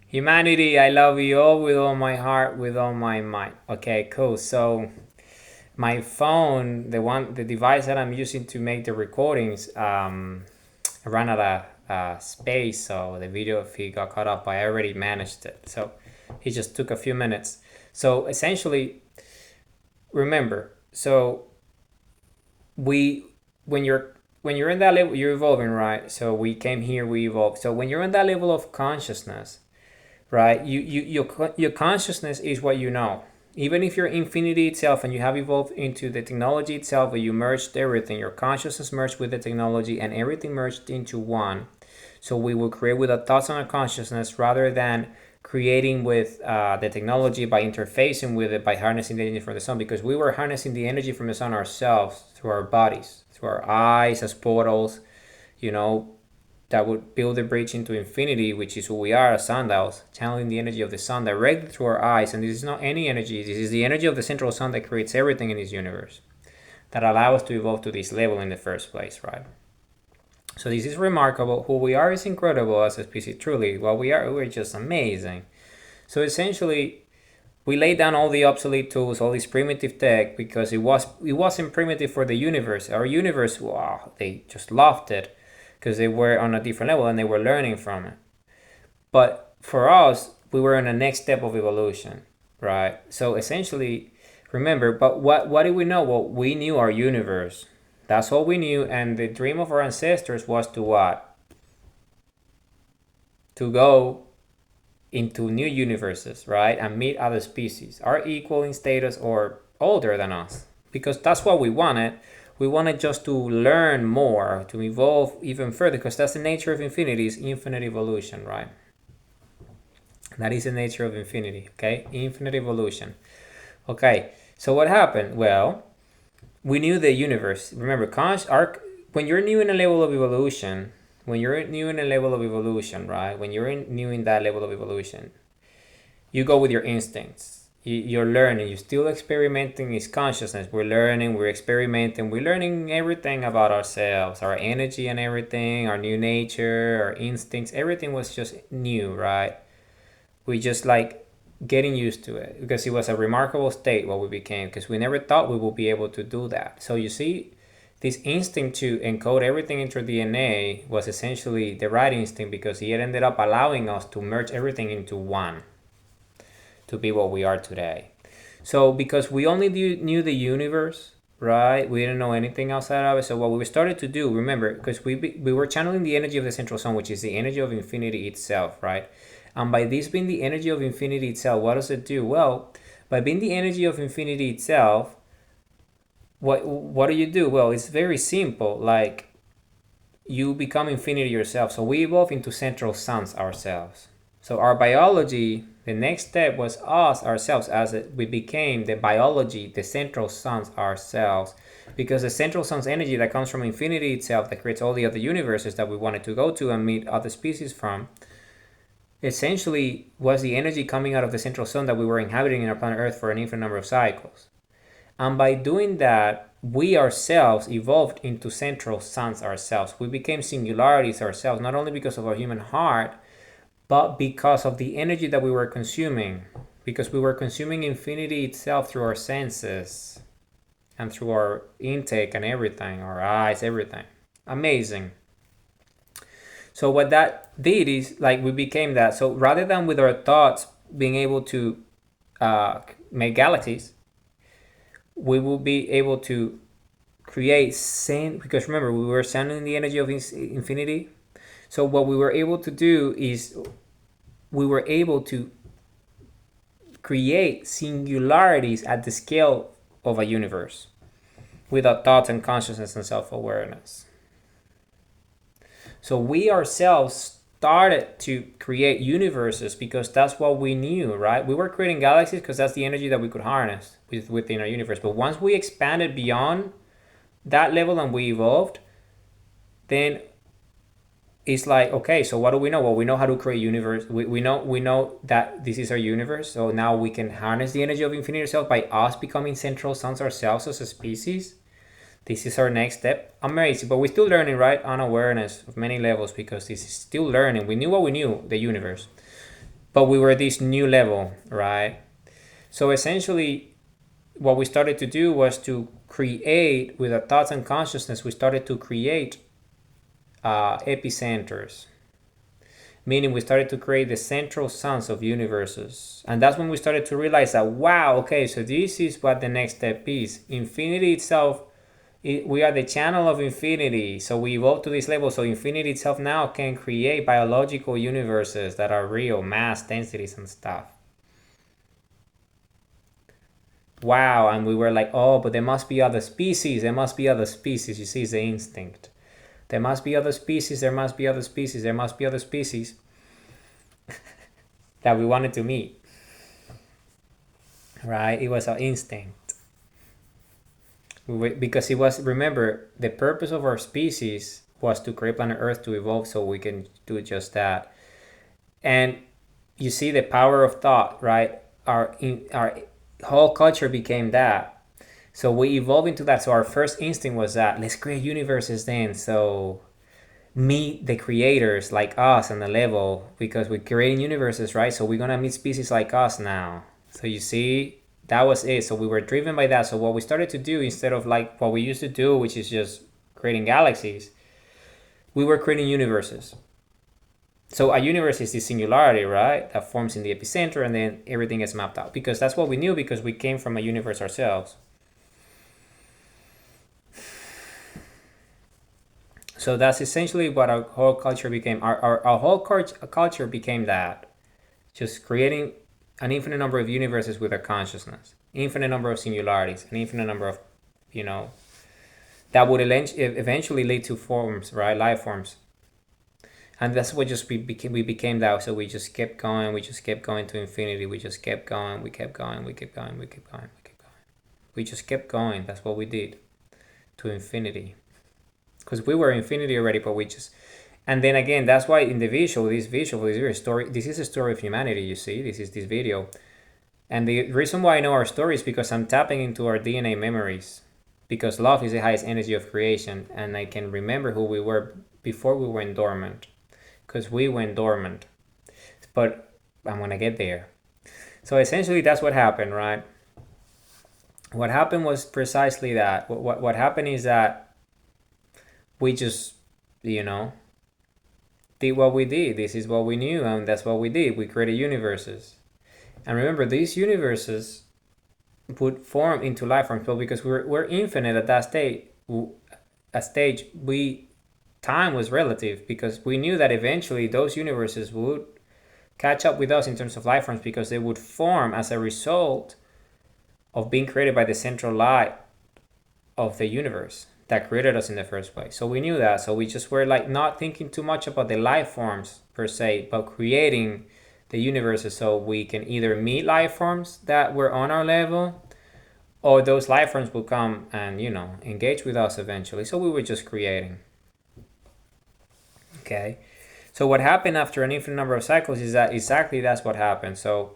Humanity, I love you all with all my heart, with all my mind. Okay, cool. So my phone, the device that I'm using to make the recordings, ran out of space. So the video feed got cut off, but I already managed it. So it just took a few minutes. So essentially, remember. So we when you're in that level, you're evolving, right? So we came here, we evolved. So when you're in that level of consciousness, right? Your consciousness is what you know. Even if you're infinity itself and you have evolved into the technology itself, but you merged everything, your consciousness merged with the technology and everything merged into one. So we will create with our thoughts and our consciousness rather than creating with the technology by interfacing with it by harnessing the energy from the sun, because we were harnessing the energy from the sun ourselves through our bodies, through our eyes as portals, you know, that would build a bridge into infinity, which is who we are as sundials, channeling the energy of the sun directly through our eyes. And this is not any energy, this is the energy of the central sun that creates everything in this universe, that allow us to evolve to this level in the first place, right? So this is remarkable. Who we are is incredible as a species, truly. What we are, we're just amazing. So essentially, we laid down all the obsolete tools, all this primitive tech, because it wasn't primitive for the universe. Our universe, wow, they just loved it because they were on a different level and they were learning from it. But for us, we were in the next step of evolution, right? So essentially, remember, but what did we know? Well, we knew our universe. That's all we knew, and the dream of our ancestors was to what? To go into new universes, right? And meet other species, are equal in status or older than us. Because that's what we wanted. We wanted just to learn more, to evolve even further, because that's the nature of infinity, is infinite evolution, right? That is the nature of infinity, okay? Infinite evolution. Okay, so what happened? Well, we knew the universe. Remember, when you're new in a level of evolution, right? When you're new in that level of evolution, you go with your instincts. You're learning. You're still experimenting. Is consciousness. We're learning. We're experimenting. We're learning everything about ourselves, our energy and everything, our new nature, our instincts. Everything was just new, right? We just like getting used to it because it was a remarkable state what we became, because we never thought we would be able to do that. So you see, this instinct to encode everything into DNA was essentially the right instinct, because it ended up allowing us to merge everything into one to be what we are today. So because we only knew the universe, right? We didn't know anything outside of it. So what we started to do, remember, because we were channeling the energy of the central sun, which is the energy of infinity itself, right? And by this being the energy of infinity itself, what does it do? Well, by being the energy of infinity itself, what do you do? Well, it's very simple. Like, you become infinity yourself. So we evolve into central suns ourselves. So our biology, the next step was us ourselves, as we became the biology, the central suns ourselves. Because the central sun's energy that comes from infinity itself, that creates all the other universes that we wanted to go to and meet other species from, essentially was the energy coming out of the central sun that we were inhabiting in our planet Earth for an infinite number of cycles. And by doing that, we ourselves evolved into central suns ourselves. We became singularities ourselves, not only because of our human heart, but because of the energy that we were consuming. Because we were consuming infinity itself through our senses and through our intake and everything, our eyes, everything. Amazing. So what that did is, like, we became that. So rather than with our thoughts being able to make galaxies, we will be able to create same, because remember, we were sending the energy of infinity. So what we were able to do is we were able to create singularities at the scale of a universe with our thoughts and consciousness and self-awareness. So we ourselves started to create universes because that's what we knew, right? We were creating galaxies because that's the energy that we could harness within our universe. But once we expanded beyond that level and we evolved, then it's like, okay, so what do we know? Well, we know how to create universe. We know that this is our universe. So now we can harness the energy of infinity itself by us becoming central suns ourselves as a species. This is our next step. Amazing, but we're still learning, right? On awareness of many levels, because this is still learning. We knew what we knew, the universe. but we were this new level, right? So essentially, what we started to do was to create, with our thoughts and consciousness, we started to create epicenters, meaning we started to create the central suns of universes. And that's when we started to realize that, wow, okay, so this is what the next step is. Infinity itself, we are the channel of infinity. So we evolved to this level. So infinity itself now can create biological universes that are real, mass, densities, and stuff. Wow. And we were like, oh, but there must be other species. There must be other species. You see, it's the instinct. There must be other species. There must be other species. There must be other species that we wanted to meet. Right? It was our instinct. Because it was, remember, the purpose of our species was to create planet Earth to evolve so we can do just that. And you see the power of thought, right? Our whole culture became that. So we evolved into that. So our first instinct was that let's create universes then. So meet the creators like us on the level, because we're creating universes, right? So we're gonna meet species like us now. So you see, that was it. So we were driven by that. So what we started to do, instead of like what we used to do, which is just creating galaxies, we were creating universes. So a universe is this singularity, right, that forms in the epicenter, and then everything is mapped out, because that's what we knew, because we came from a universe ourselves. So that's essentially what our whole culture became. Our whole culture became that. Just creating an infinite number of universes with our consciousness. Infinite number of singularities. An infinite number of, that would eventually lead to forms, right? Life forms. And that's what we became that. So we just kept going. We just kept going to infinity. We just kept going. We kept going. We kept going. We kept going. We kept going. We just kept going. That's what we did. To infinity. Because we were infinity already, but we just, and then again, that's why in this story, this is a story of humanity. You see, this is this video, and the reason why I know our story is because I'm tapping into our DNA memories, because love is the highest energy of creation, and I can remember who we were before we went dormant, because we went dormant, but I'm gonna get there. So essentially, that's what happened, right? What happened was precisely that. What happened is that we just, did what we did. This is what we knew, and that's what we did. We created universes. And remember, these universes would form into life forms, but because we're infinite at that stage, time was relative, because we knew that eventually those universes would catch up with us in terms of life forms, because they would form as a result of being created by the central light of the universe that created us in the first place. So we knew that. So we just were like not thinking too much about the life forms per se, but creating the universes so we can either meet life forms that were on our level, or those life forms will come and, engage with us eventually. So we were just creating. Okay. So what happened after an infinite number of cycles is that exactly that's what happened. So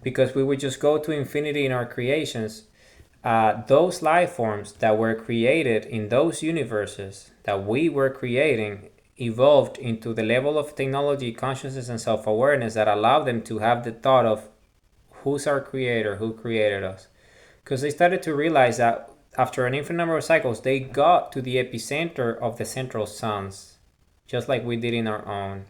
because we would just go to infinity in our creations, those life forms that were created in those universes that we were creating evolved into the level of technology, consciousness, and self-awareness that allowed them to have the thought of who's our creator, who created us. Because they started to realize that after an infinite number of cycles, they got to the epicenter of the central suns, just like we did in our own.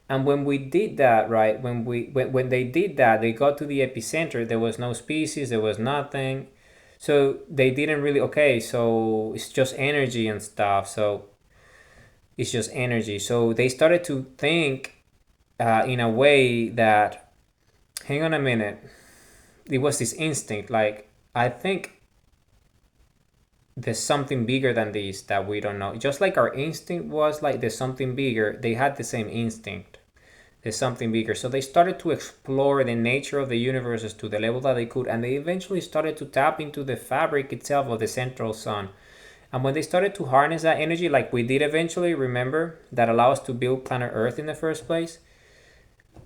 And when we did that, right, when they did that, they got to the epicenter. There was no species, there was nothing. So they didn't really, okay, so it's just energy and stuff. So it's just energy. So they started to think in a way that, hang on a minute, it was this instinct. Like, I think there's something bigger than this that we don't know. Just like our instinct was like there's something bigger, they had the same instinct. There's something bigger. So they started to explore the nature of the universes to the level that they could, and they eventually started to tap into the fabric itself of the central sun. And when they started to harness that energy, like we did eventually, remember, that allowed us to build planet Earth in the first place,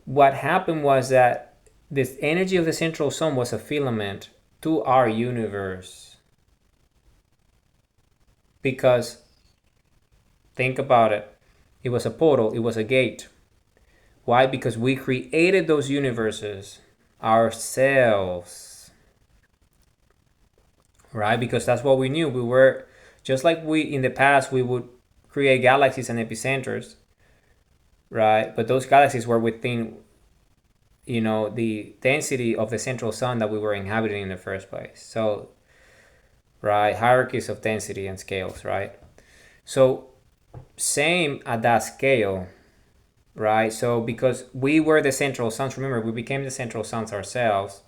what happened was that this energy of the central sun was a filament to our universe. Because, think about it, it was a portal, it was a gate. Why? Because we created those universes ourselves, right? Because that's what we knew. We were just like we in the past, we would create galaxies and epicenters, right? But those galaxies were within, the density of the central sun that we were inhabiting in the first place. So, right, hierarchies of density and scales, right? So, same at that scale, right? So, because we were the central suns, remember, we became the central suns ourselves.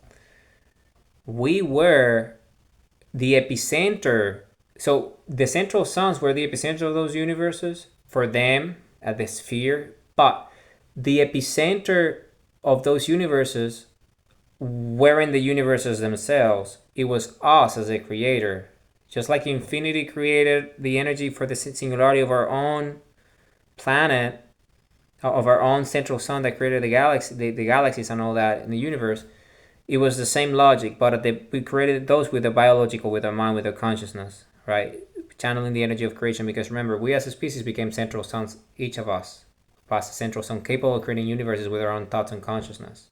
We were the epicenter. So, the central suns were the epicenter of those universes for them at the sphere, but the epicenter of those universes weren't the universes themselves. It was us as a creator. Just like infinity created the energy for the singularity of our own planet, of our own central sun that created the galaxy, the galaxies and all that in the universe, it was the same logic, but we created those with the biological, with our mind, with our consciousness, right? Channeling the energy of creation, because remember, we as a species became central suns, each of us, past the central sun, capable of creating universes with our own thoughts and consciousness.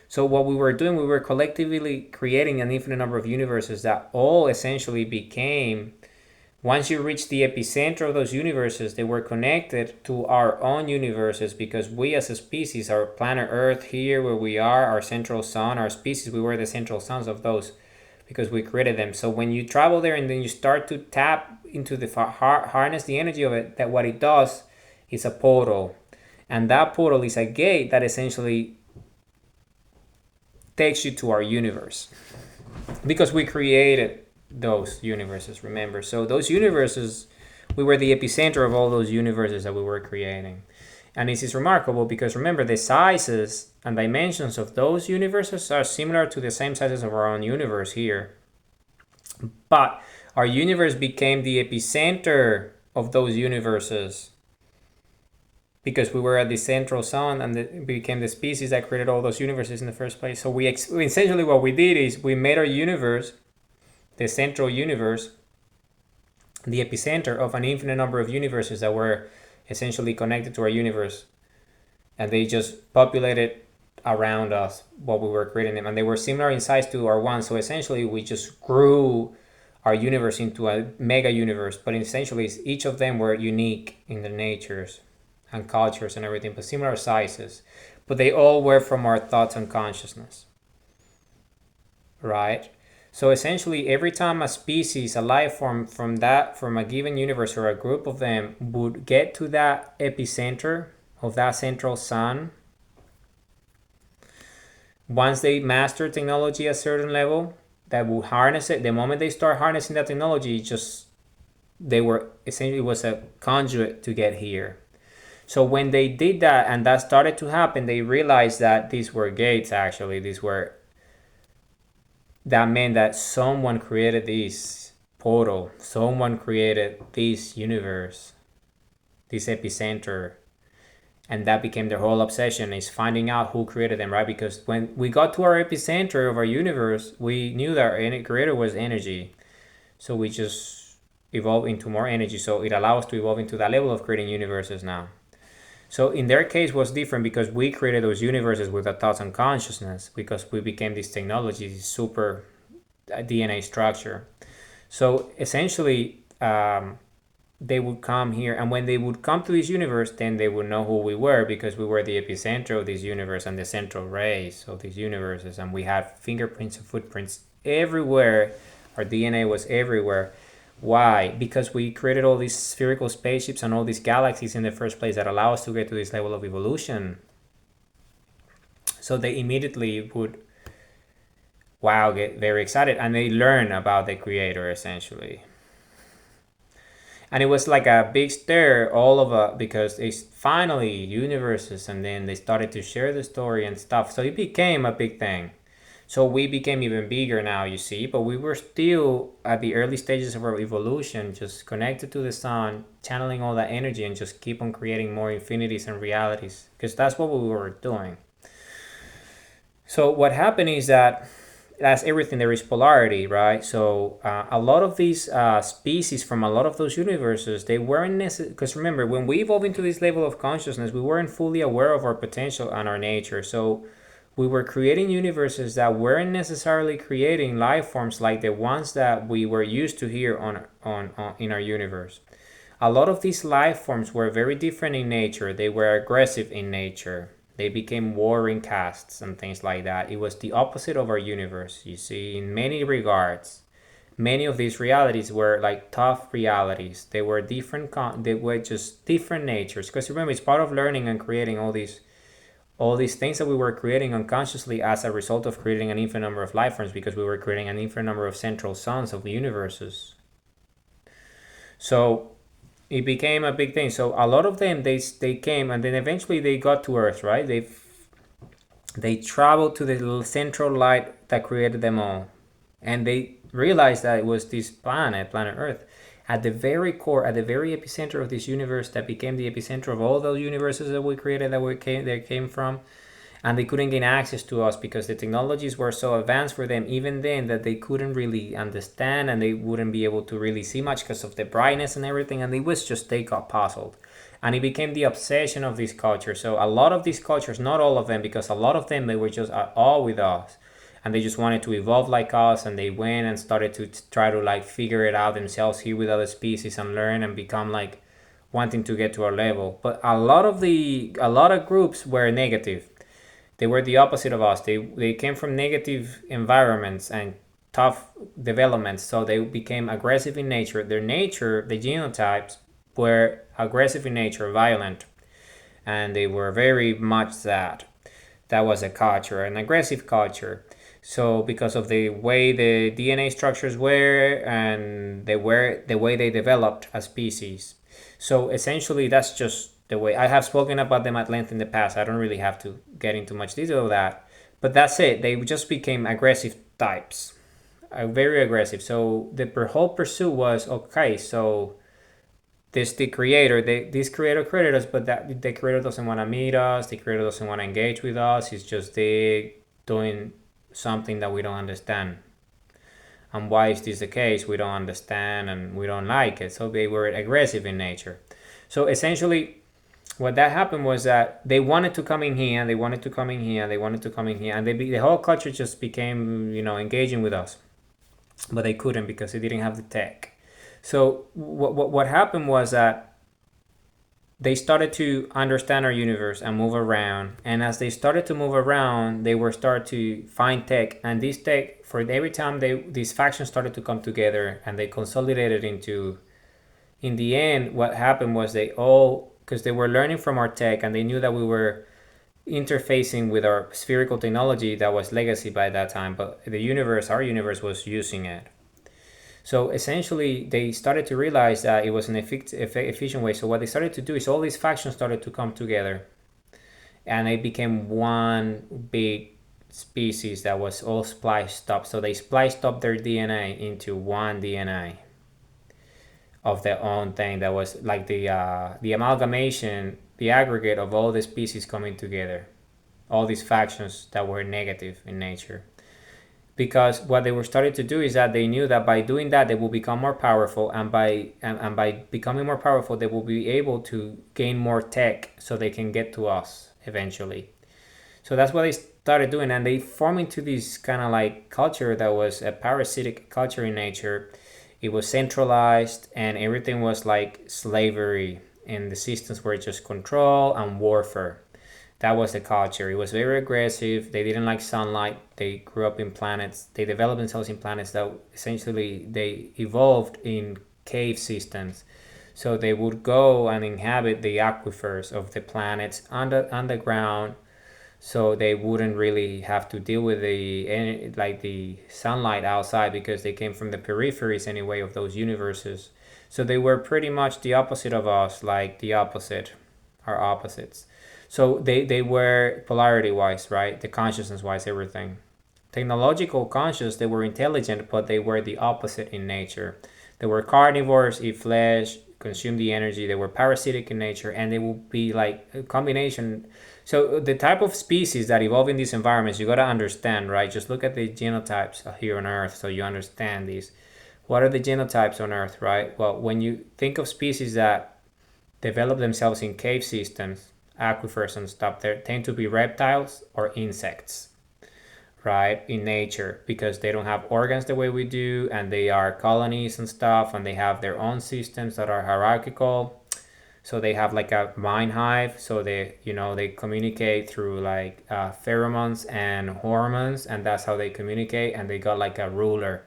So what we were doing, we were collectively creating an infinite number of universes that all essentially became, once you reach the epicenter of those universes, they were connected to our own universes, because we as a species, our planet Earth here where we are, our central sun, our species, we were the central suns of those because we created them. So when you travel there and then you start to tap into the harness the energy of it, that what it does is a portal. And that portal is a gate that essentially takes you to our universe, because we created those universes, remember. So those universes, we were the epicenter of all those universes that we were creating. And this is remarkable because remember, the sizes and dimensions of those universes are similar to the same sizes of our own universe here. But our universe became the epicenter of those universes because we were at the central sun and became the species that created all those universes in the first place. So we essentially what we did is we made our universe, the central universe, the epicenter of an infinite number of universes that were essentially connected to our universe, and they just populated around us while we were creating them, and they were similar in size to our one. So essentially we just grew our universe into a mega universe, but essentially each of them were unique in their natures and cultures and everything, but similar sizes, but they all were from our thoughts and consciousness, right? So essentially every time a species, a life form from a given universe or a group of them would get to that epicenter of that central sun, once they master technology at a certain level that will harness it, the moment they start harnessing that technology, they were essentially, it was a conduit to get here. So when they did that and that started to happen, they realized that these were gates. Actually, that meant that someone created this portal, someone created this universe, this epicenter, and that became their whole obsession, is finding out who created them, right? Because when we got to our epicenter of our universe, we knew that our creator was energy, so we just evolved into more energy, so it allowed us to evolve into that level of creating universes now. So in their case was different because we created those universes with our thoughts and consciousness, because we became this technology, this super DNA structure. So essentially, they would come here, and when they would come to this universe, then they would know who we were, because we were the epicenter of this universe and the central rays of these universes, and we had fingerprints and footprints everywhere. Our DNA was everywhere. Why? Because we created all these spherical spaceships and all these galaxies in the first place that allow us to get to this level of evolution. So they immediately would, get very excited, and they learn about the creator essentially. And it was like a big stir because it's finally universes, and then they started to share the story and stuff. So it became a big thing. So we became even bigger now, you see, but we were still at the early stages of our evolution, just connected to the sun, channeling all that energy, and just keep on creating more infinities and realities, because that's what we were doing. So what happened is that as everything, there is polarity, right? So a lot of these species from a lot of those universes, they weren't necessary, because remember, when we evolve into this level of consciousness, we weren't fully aware of our potential and our nature. So we were creating universes that weren't necessarily creating life forms like the ones that we were used to here on in our universe. A lot of these life forms were very different in nature. They were aggressive in nature. They became warring castes and things like that. It was the opposite of our universe, you see, in many regards. Many of these realities were like tough realities. They were they were just different natures. Because remember, it's part of learning and creating all these things that we were creating unconsciously as a result of creating an infinite number of life forms, because we were creating an infinite number of central suns of universes. So it became a big thing. So a lot of them, they came, and then eventually they got to Earth, right? They traveled to the central light that created them all, and they realized that it was this planet Earth, at the very core, at the very epicenter of this universe that became the epicenter of all those universes that we created, that came from. And they couldn't gain access to us because the technologies were so advanced for them even then that they couldn't really understand, and they wouldn't be able to really see much because of the brightness and everything, and it was just, they got puzzled. And it became the obsession of this culture. So a lot of these cultures, not all of them, because a lot of them, they were just at all with us, and they just wanted to evolve like us, and they went and started to try to like figure it out themselves here with other species and learn and become like wanting to get to our level. But a lot of groups were negative. They were the opposite of us. They came from negative environments and tough developments, so they became aggressive in nature. Their nature, the genotypes, were aggressive in nature, violent, and they were very much that. That was a culture, an aggressive culture. So because of the way the DNA structures were, and they were the way they developed as species. So essentially, that's just the way. I have spoken about them at length in the past. I don't really have to get into much detail of that, but that's it. They just became aggressive types, very aggressive. So the whole pursuit was, okay, so this creator created us, but that the creator doesn't want to meet us. The creator doesn't want to engage with us. It's just they doing something that we don't understand. And why is this the case? We don't understand and we don't like it. So they were aggressive in nature. So essentially, what that happened was that they wanted to come in here, and they wanted to come in here, they wanted to come in here, and the whole culture just became, engaging with us, but they couldn't because they didn't have the tech. So what happened was that they started to understand our universe and move around, and as they started to move around, they were start to find tech, and this tech, for every time these factions started to come together and they consolidated into. In the end, what happened was they all, because they were learning from our tech, and they knew that we were interfacing with our spherical technology that was legacy by that time, but our universe was using it. So essentially, they started to realize that it was an efficient way. So what they started to do is all these factions started to come together, and they became one big species that was all spliced up. So they spliced up their DNA into one DNA of their own thing that was like the amalgamation, the aggregate of all the species coming together, all these factions that were negative in nature. Because what they were starting to do is that they knew that by doing that they will become more powerful, and by becoming more powerful they will be able to gain more tech so they can get to us eventually. So that's what they started doing, and they formed into this kind of like culture that was a parasitic culture in nature. It was centralized, and everything was like slavery, and the systems were just control and warfare. That was the culture. It was very aggressive. They didn't like sunlight. They grew up in planets. They developed themselves in planets that essentially they evolved in cave systems. So they would go and inhabit the aquifers of the planets underground, so they wouldn't really have to deal with the sunlight outside, because they came from the peripheries anyway of those universes. So they were pretty much the opposite of us, like the opposite, our opposites. So they were polarity wise, right? The consciousness wise, everything. Technological conscious, they were intelligent, but they were the opposite in nature. They were carnivores, eat flesh, consume the energy. They were parasitic in nature, and they will be like a combination. So the type of species that evolve in these environments, you got to understand, right? Just look at the genotypes here on Earth so you understand these. What are the genotypes on Earth, right? Well, when you think of species that develop themselves in cave systems, aquifers and stuff, they tend to be reptiles or insects, right, in nature, because they don't have organs the way we do, and they are colonies and stuff, and they have their own systems that are hierarchical. So they have like a mind hive, so they communicate through like pheromones and hormones, and that's how they communicate, and they got like a ruler,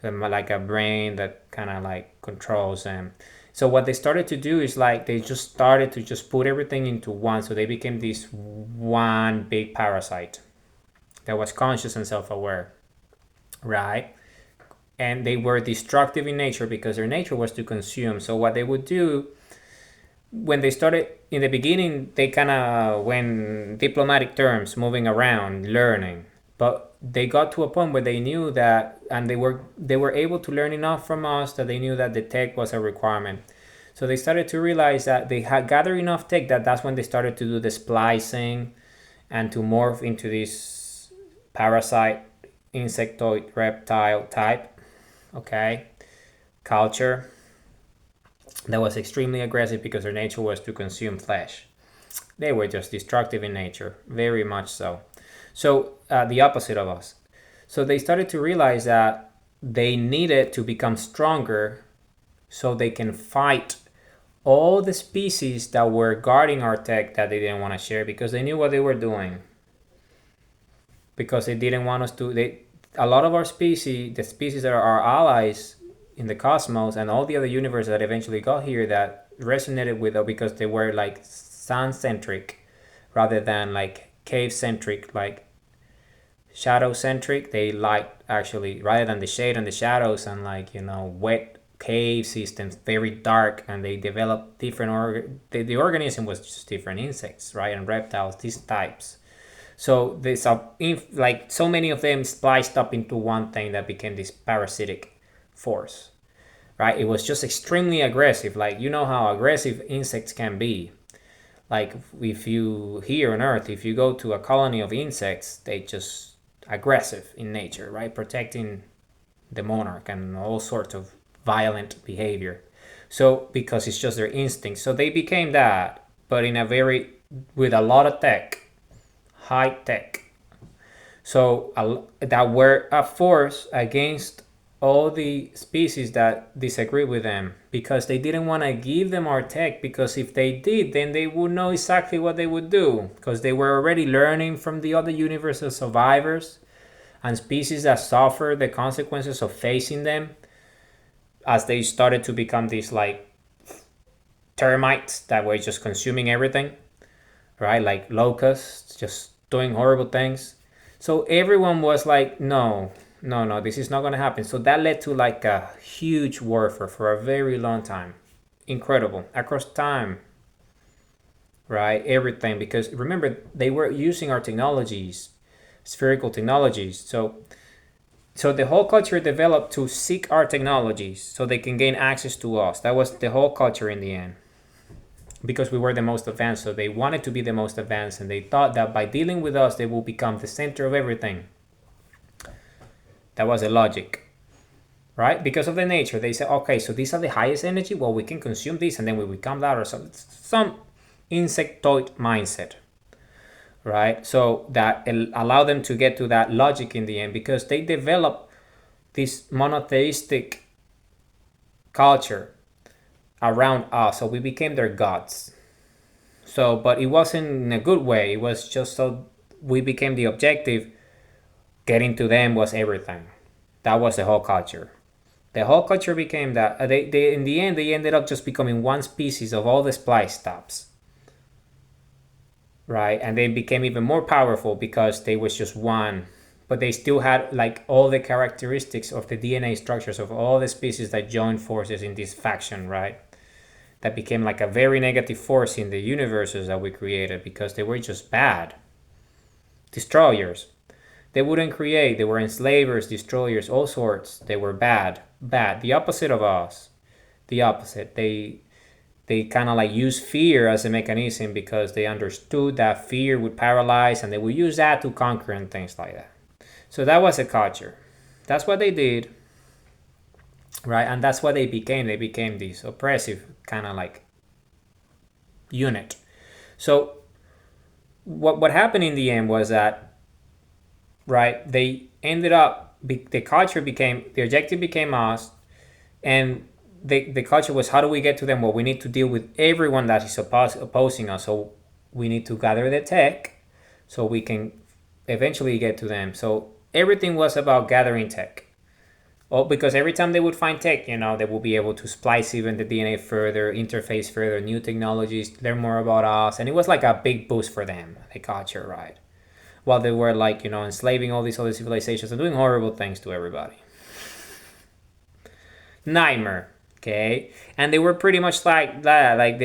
like a brain that kind of like controls them. So what they started to do is like they just started to just put everything into one, so they became this one big parasite that was conscious and self-aware, right? And they were destructive in nature because their nature was to consume. So what they would do when they started in the beginning, they kind of went diplomatic terms, moving around, learning. But they got to a point where they knew that, and they were able to learn enough from us that they knew that the tech was a requirement. So they started to realize that they had gathered enough tech that's when they started to do the splicing and to morph into this parasite, insectoid, reptile type, okay, culture that was extremely aggressive because their nature was to consume flesh. They were just destructive in nature, very much so. So the opposite of us. So they started to realize that they needed to become stronger so they can fight all the species that were guarding our tech that they didn't want to share, because they knew what they were doing. Because they didn't want us to. A lot of our species, the species that are our allies in the cosmos and all the other universes that eventually got here, that resonated with us because they were like sun-centric rather than like cave-centric, like shadow-centric. They liked, actually, rather than the shade and the shadows and like, wet cave systems, very dark, and they developed different the organism was just different insects, right, and reptiles, these types. So there's like so many of them spliced up into one thing that became this parasitic force, right? It was just extremely aggressive. Like, you know how aggressive insects can be. Like, if you here on Earth, if you go to a colony of insects, they just aggressive in nature, right? Protecting the monarch and all sorts of violent behavior. So because it's just their instinct. So they became that, but with a lot of tech, high tech. So that were a force against all the species that disagree with them, because they didn't want to give them our tech, because if they did, then they would know exactly what they would do, because they were already learning from the other universal survivors and species that suffer the consequences of facing them as they started to become these like termites that were just consuming everything, right? Like locusts, just doing horrible things. So everyone was like, no, this is not going to happen. So that led to like a huge warfare for a very long time. Incredible. Across time, right? Everything. Because remember, they were using our technologies, spherical technologies. So the whole culture developed to seek our technologies so they can gain access to us. That was the whole culture in the end, because we were the most advanced. So they wanted to be the most advanced, and they thought that by dealing with us, they will become the center of everything. That was the logic, right? Because of the nature, they said, okay, so these are the highest energy. Well, we can consume this, and then we become that, or some insectoid mindset, right? So that allowed them to get to that logic in the end, because they developed this monotheistic culture around us. So we became their gods. So, but it wasn't in a good way. It was just so we became the objective. Getting to them was everything. That was the whole culture. The whole culture became that. They in the end, they ended up just becoming one species of all the splice stops, right? And they became even more powerful because they was just one, but they still had like all the characteristics of the DNA structures of all the species that joined forces in this faction, right? That became like a very negative force in the universes that we created, because they were just bad destroyers. They wouldn't create. They were enslavers, destroyers, all sorts. They were bad. The opposite of us. The opposite. They they kind of like use fear as a mechanism because they understood that fear would paralyze, and they would use that to conquer and things like that. So that was a culture. That's what they did, right? And that's what they became. They became this oppressive kind of like unit. So what happened in the end was that, right, they ended up, the culture became, the objective became us, and the culture was, how do we get to them? Well, we need to deal with everyone that is opposing us. So we need to gather the tech so we can eventually get to them. So everything was about gathering tech. Oh, because every time they would find tech, they would be able to splice even the DNA further, interface further, new technologies, learn more about us. And it was like a big boost for them, the culture, right? While they were like, enslaving all these other civilizations and doing horrible things to everybody. Nightmare. Okay, and they were pretty much like that. Like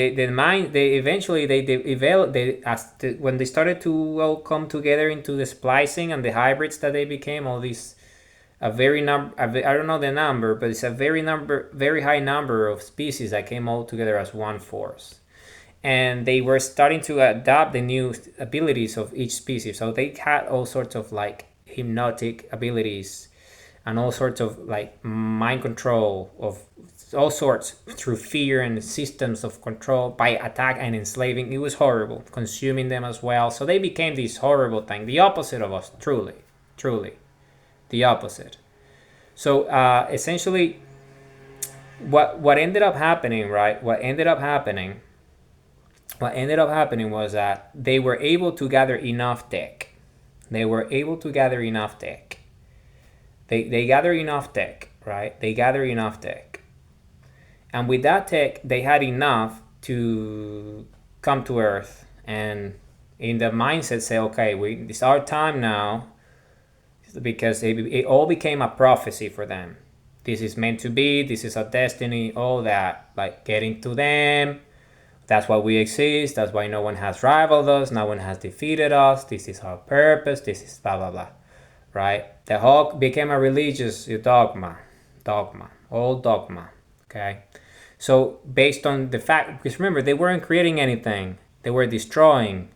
when they started to all come together into the splicing and the hybrids that they became, all these I don't know the number, but it's a very high number of species that came all together as one force, and they were starting to adopt the new abilities of each species. So they had all sorts of like hypnotic abilities and all sorts of like mind control of all sorts through fear and systems of control by attack and enslaving. It was horrible, consuming them as well. So they became this horrible thing, the opposite of us, truly the opposite. So essentially what ended up happening, right? What ended up happening was that they were able to gather enough tech. They gather enough tech, right? They gather enough tech. And with that tech, they had enough to come to Earth and in the mindset say, okay, it's our time now, because it all became a prophecy for them. This is meant to be, this is a destiny, all that, like getting to them. That's why we exist. That's why no one has rivaled us. No one has defeated us. This is our purpose. This is blah, blah, blah. Right? The whole became a religious dogma. All dogma. Okay? So based on the fact, because remember, they weren't creating anything. They were destroying.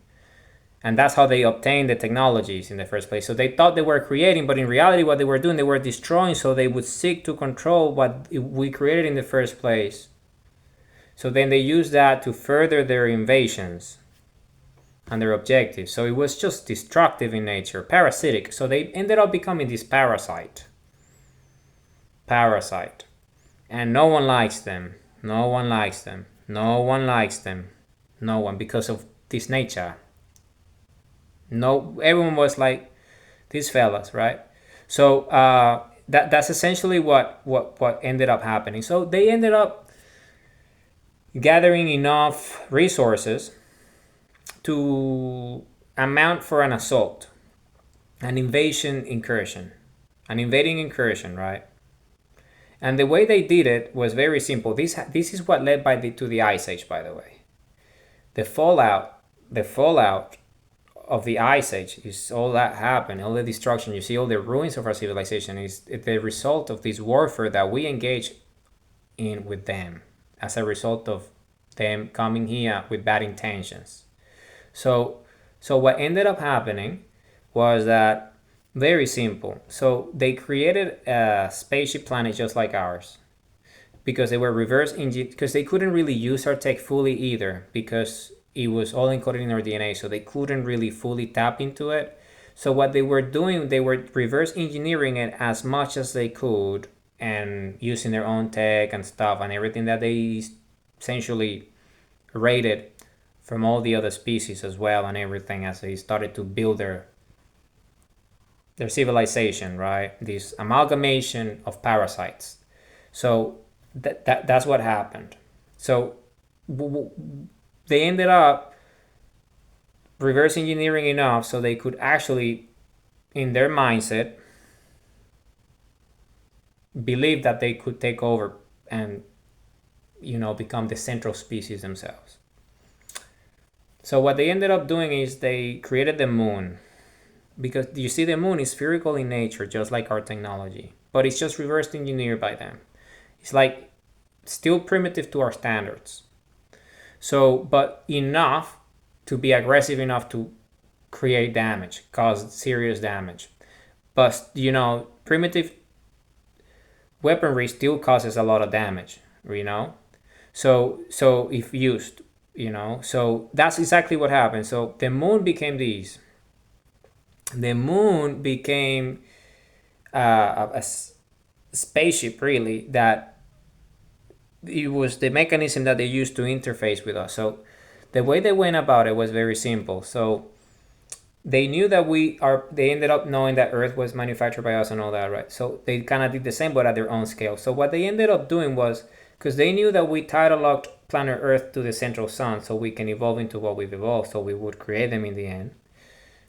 And that's how they obtained the technologies in the first place. So they thought they were creating, but in reality what they were doing, they were destroying, so they would seek to control what we created in the first place. So then they used that to further their invasions and their objectives. So it was just destructive in nature, parasitic. So they ended up becoming this parasite. And no one likes them. No one, because of this nature. No, everyone was like these fellas, right? So that's essentially what ended up happening. So they ended up gathering enough resources to amount for an assault, an invading incursion, right? And the way they did it was very simple. This is what led to the Ice Age, by the way. The fallout of the Ice Age is all that happened, all the destruction. You see all the ruins of our civilization is the result of this warfare that we engage in with them, as a result of them coming here with bad intentions. So what ended up happening was that, very simple. So they created a spaceship planet just like ours, because they were reverse engineered, because they couldn't really use our tech fully either, because it was all encoded in our DNA, so they couldn't really fully tap into it. So what they were doing, they were reverse engineering it as much as they could, and using their own tech and stuff and everything that they essentially raided from all the other species as well, and everything, as they started to build their civilization, right? This amalgamation of parasites. So that's what happened. So they ended up reverse engineering enough so they could actually, in their mindset, believe that they could take over and become the central species themselves. So what they ended up doing is they created the moon, because you see, the moon is spherical in nature, just like our technology, but it's just reverse engineered by them. It's like still primitive to our standards. So, but enough to be aggressive enough to create damage, cause serious damage. But primitive weaponry still causes a lot of damage. So if used, so that's exactly what happened. So the moon became these. The moon became a spaceship, really, that it was the mechanism that they used to interface with us. So the way they went about it was very simple. So they knew that they ended up knowing that Earth was manufactured by us and all that, right? So they kind of did the same, but at their own scale. So what they ended up doing was, because they knew that we tidal locked planet Earth to the central sun, so we can evolve into what we've evolved, so we would create them in the end.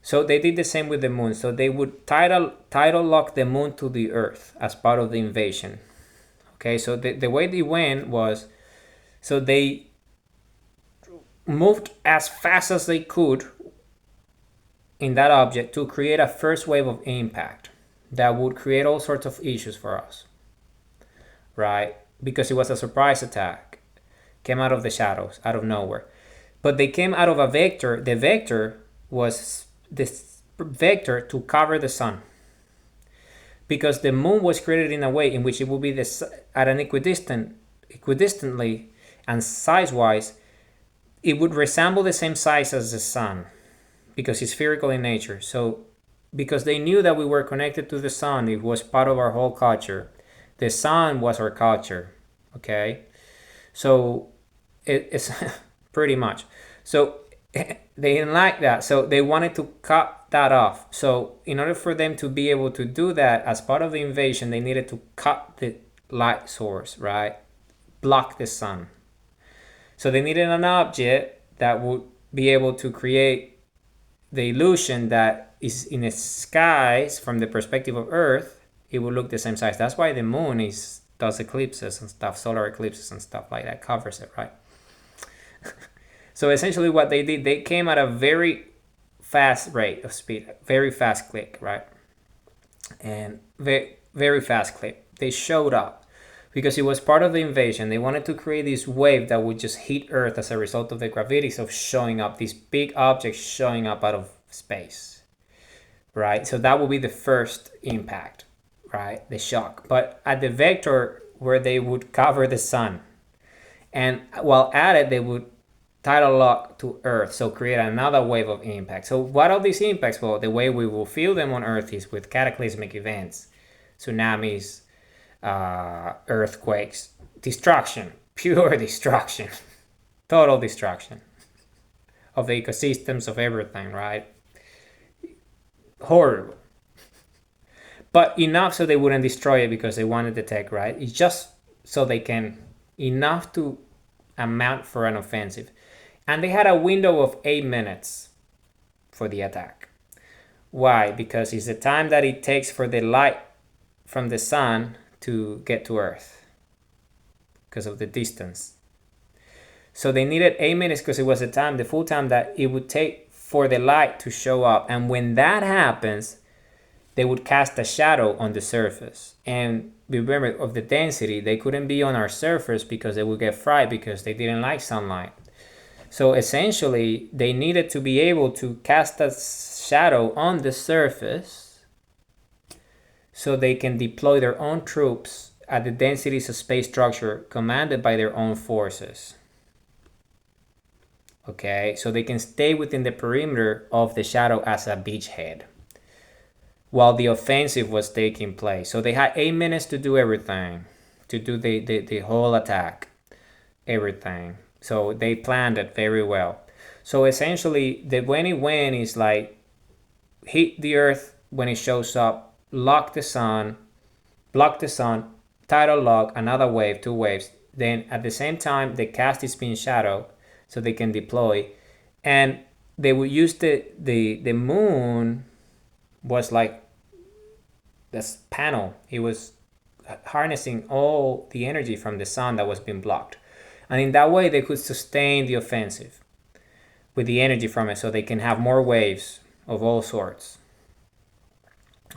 So they did the same with the moon. So they would tidal lock the moon to the Earth as part of the invasion. Okay, so the way they went was, so they moved as fast as they could in that object to create a first wave of impact that would create all sorts of issues for us, right? Because it was a surprise attack, came out of the shadows, out of nowhere. But they came out of a vector. The vector was this vector to cover the sun, because the moon was created in a way in which it would be at an equidistantly and size-wise, it would resemble the same size as the sun, because it's spherical in nature. So because they knew that we were connected to the sun, it was part of our whole culture. The sun was our culture, okay? So it's pretty much. So they didn't like that. So they wanted to cut that off. So in order for them to be able to do that as part of the invasion, they needed to cut the light source, right? Block the sun. So they needed an object that would be able to create the illusion that is in the skies from the perspective of Earth, it will look the same size. That's why the moon does eclipses and stuff, solar eclipses and stuff like that, covers it, right? So essentially what they did, they came at a very fast rate of speed, very fast click, right? And very, very fast click. They showed up because it was part of the invasion. They wanted to create this wave that would just hit Earth as a result of the gravity of showing up, these big objects showing up out of space, right? So that would be the first impact, right? The shock. But at the vector where they would cover the sun, and while at it, they would tidal lock to Earth, so create another wave of impact. So what are these impacts? Well, the way we will feel them on Earth is with cataclysmic events, tsunamis, earthquakes, destruction, pure destruction, total destruction of the ecosystems, of everything, right? Horrible. But enough so they wouldn't destroy it because they wanted the tech, right? It's just so they can, enough to amount for an offensive. And they had a window of 8 minutes for the attack. Why? Because it's the time that it takes for the light from the sun to get to Earth because of the distance. So they needed 8 minutes because it was the full time that it would take for the light to show up. And when that happens, they would cast a shadow on the surface. And remember, of the density, they couldn't be on our surface because they would get fried because they didn't like sunlight. So essentially, they needed to be able to cast a shadow on the surface so they can deploy their own troops at the densities of space structure commanded by their own forces. Okay, so they can stay within the perimeter of the shadow as a beachhead while the offensive was taking place. So they had 8 minutes to do everything, to do the whole attack, everything. So they planned it very well. So essentially, the when it went is like hit the Earth when it shows up, block the sun, tidal lock, another wave, 2 waves. Then at the same time, they cast the spin shadow so they can deploy. And they would use the moon was like this panel. It was harnessing all the energy from the sun that was being blocked. And in that way, they could sustain the offensive with the energy from it so they can have more waves of all sorts,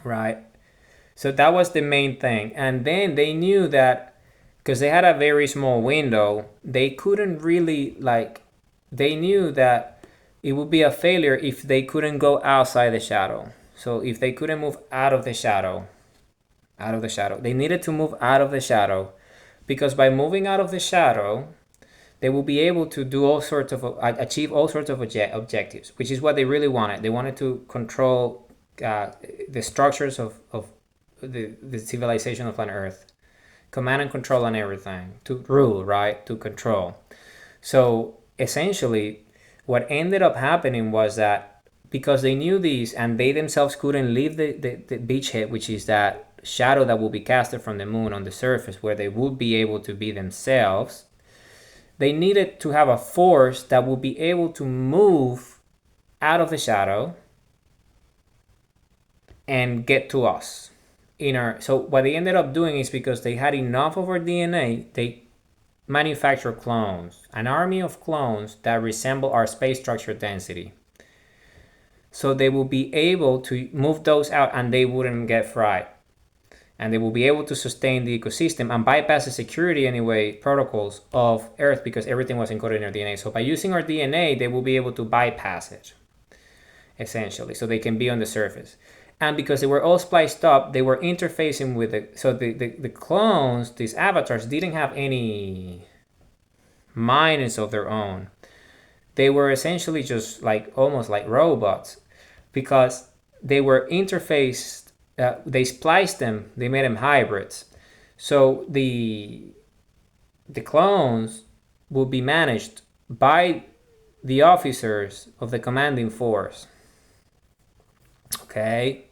right? So that was the main thing. And then they knew that because they had a very small window, they couldn't really like they knew that it would be a failure if they couldn't go outside the shadow. So if they couldn't move out of the shadow, they needed to move out of the shadow, because by moving out of the shadow, they will be able to do all sorts of achieve all sorts of objectives, which is what they really wanted. They wanted to control the structures of the civilization of planet Earth, command and control on everything, to rule, right, to control. So essentially, what ended up happening was that because they knew these and they themselves couldn't leave the beachhead, which is that shadow that will be casted from the moon on the surface where they would be able to be themselves, they needed to have a force that would be able to move out of the shadow and get to us. So what they ended up doing is, because they had enough of our DNA, they manufacture clones, an army of clones that resemble our space structure density. So they will be able to move those out and they wouldn't get fried. And they will be able to sustain the ecosystem and bypass the security anyway protocols of Earth, because everything was encoded in our DNA. So by using our DNA, they will be able to bypass it, essentially, so they can be on the surface. And because they were all spliced up, they were interfacing with it. So the clones, these avatars, didn't have any minds of their own. They were essentially just like almost like robots, because they were interfaced. They spliced them. They made them hybrids. So the clones will be managed by the officers of the commanding force. Okay,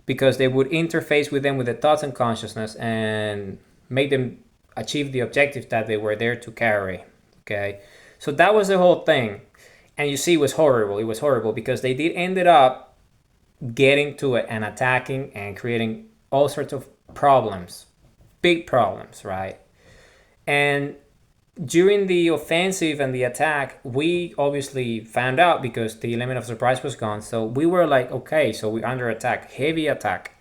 because they would interface with them with the thoughts and consciousness and make them achieve the objectives that they were there to carry. Okay, so that was the whole thing. And you see, it was horrible. It was horrible because they did ended up getting to it and attacking and creating all sorts of problems, big problems, right? And during the offensive and the attack, we obviously found out because the element of surprise was gone. So we were like, okay, so we're under attack, heavy attack,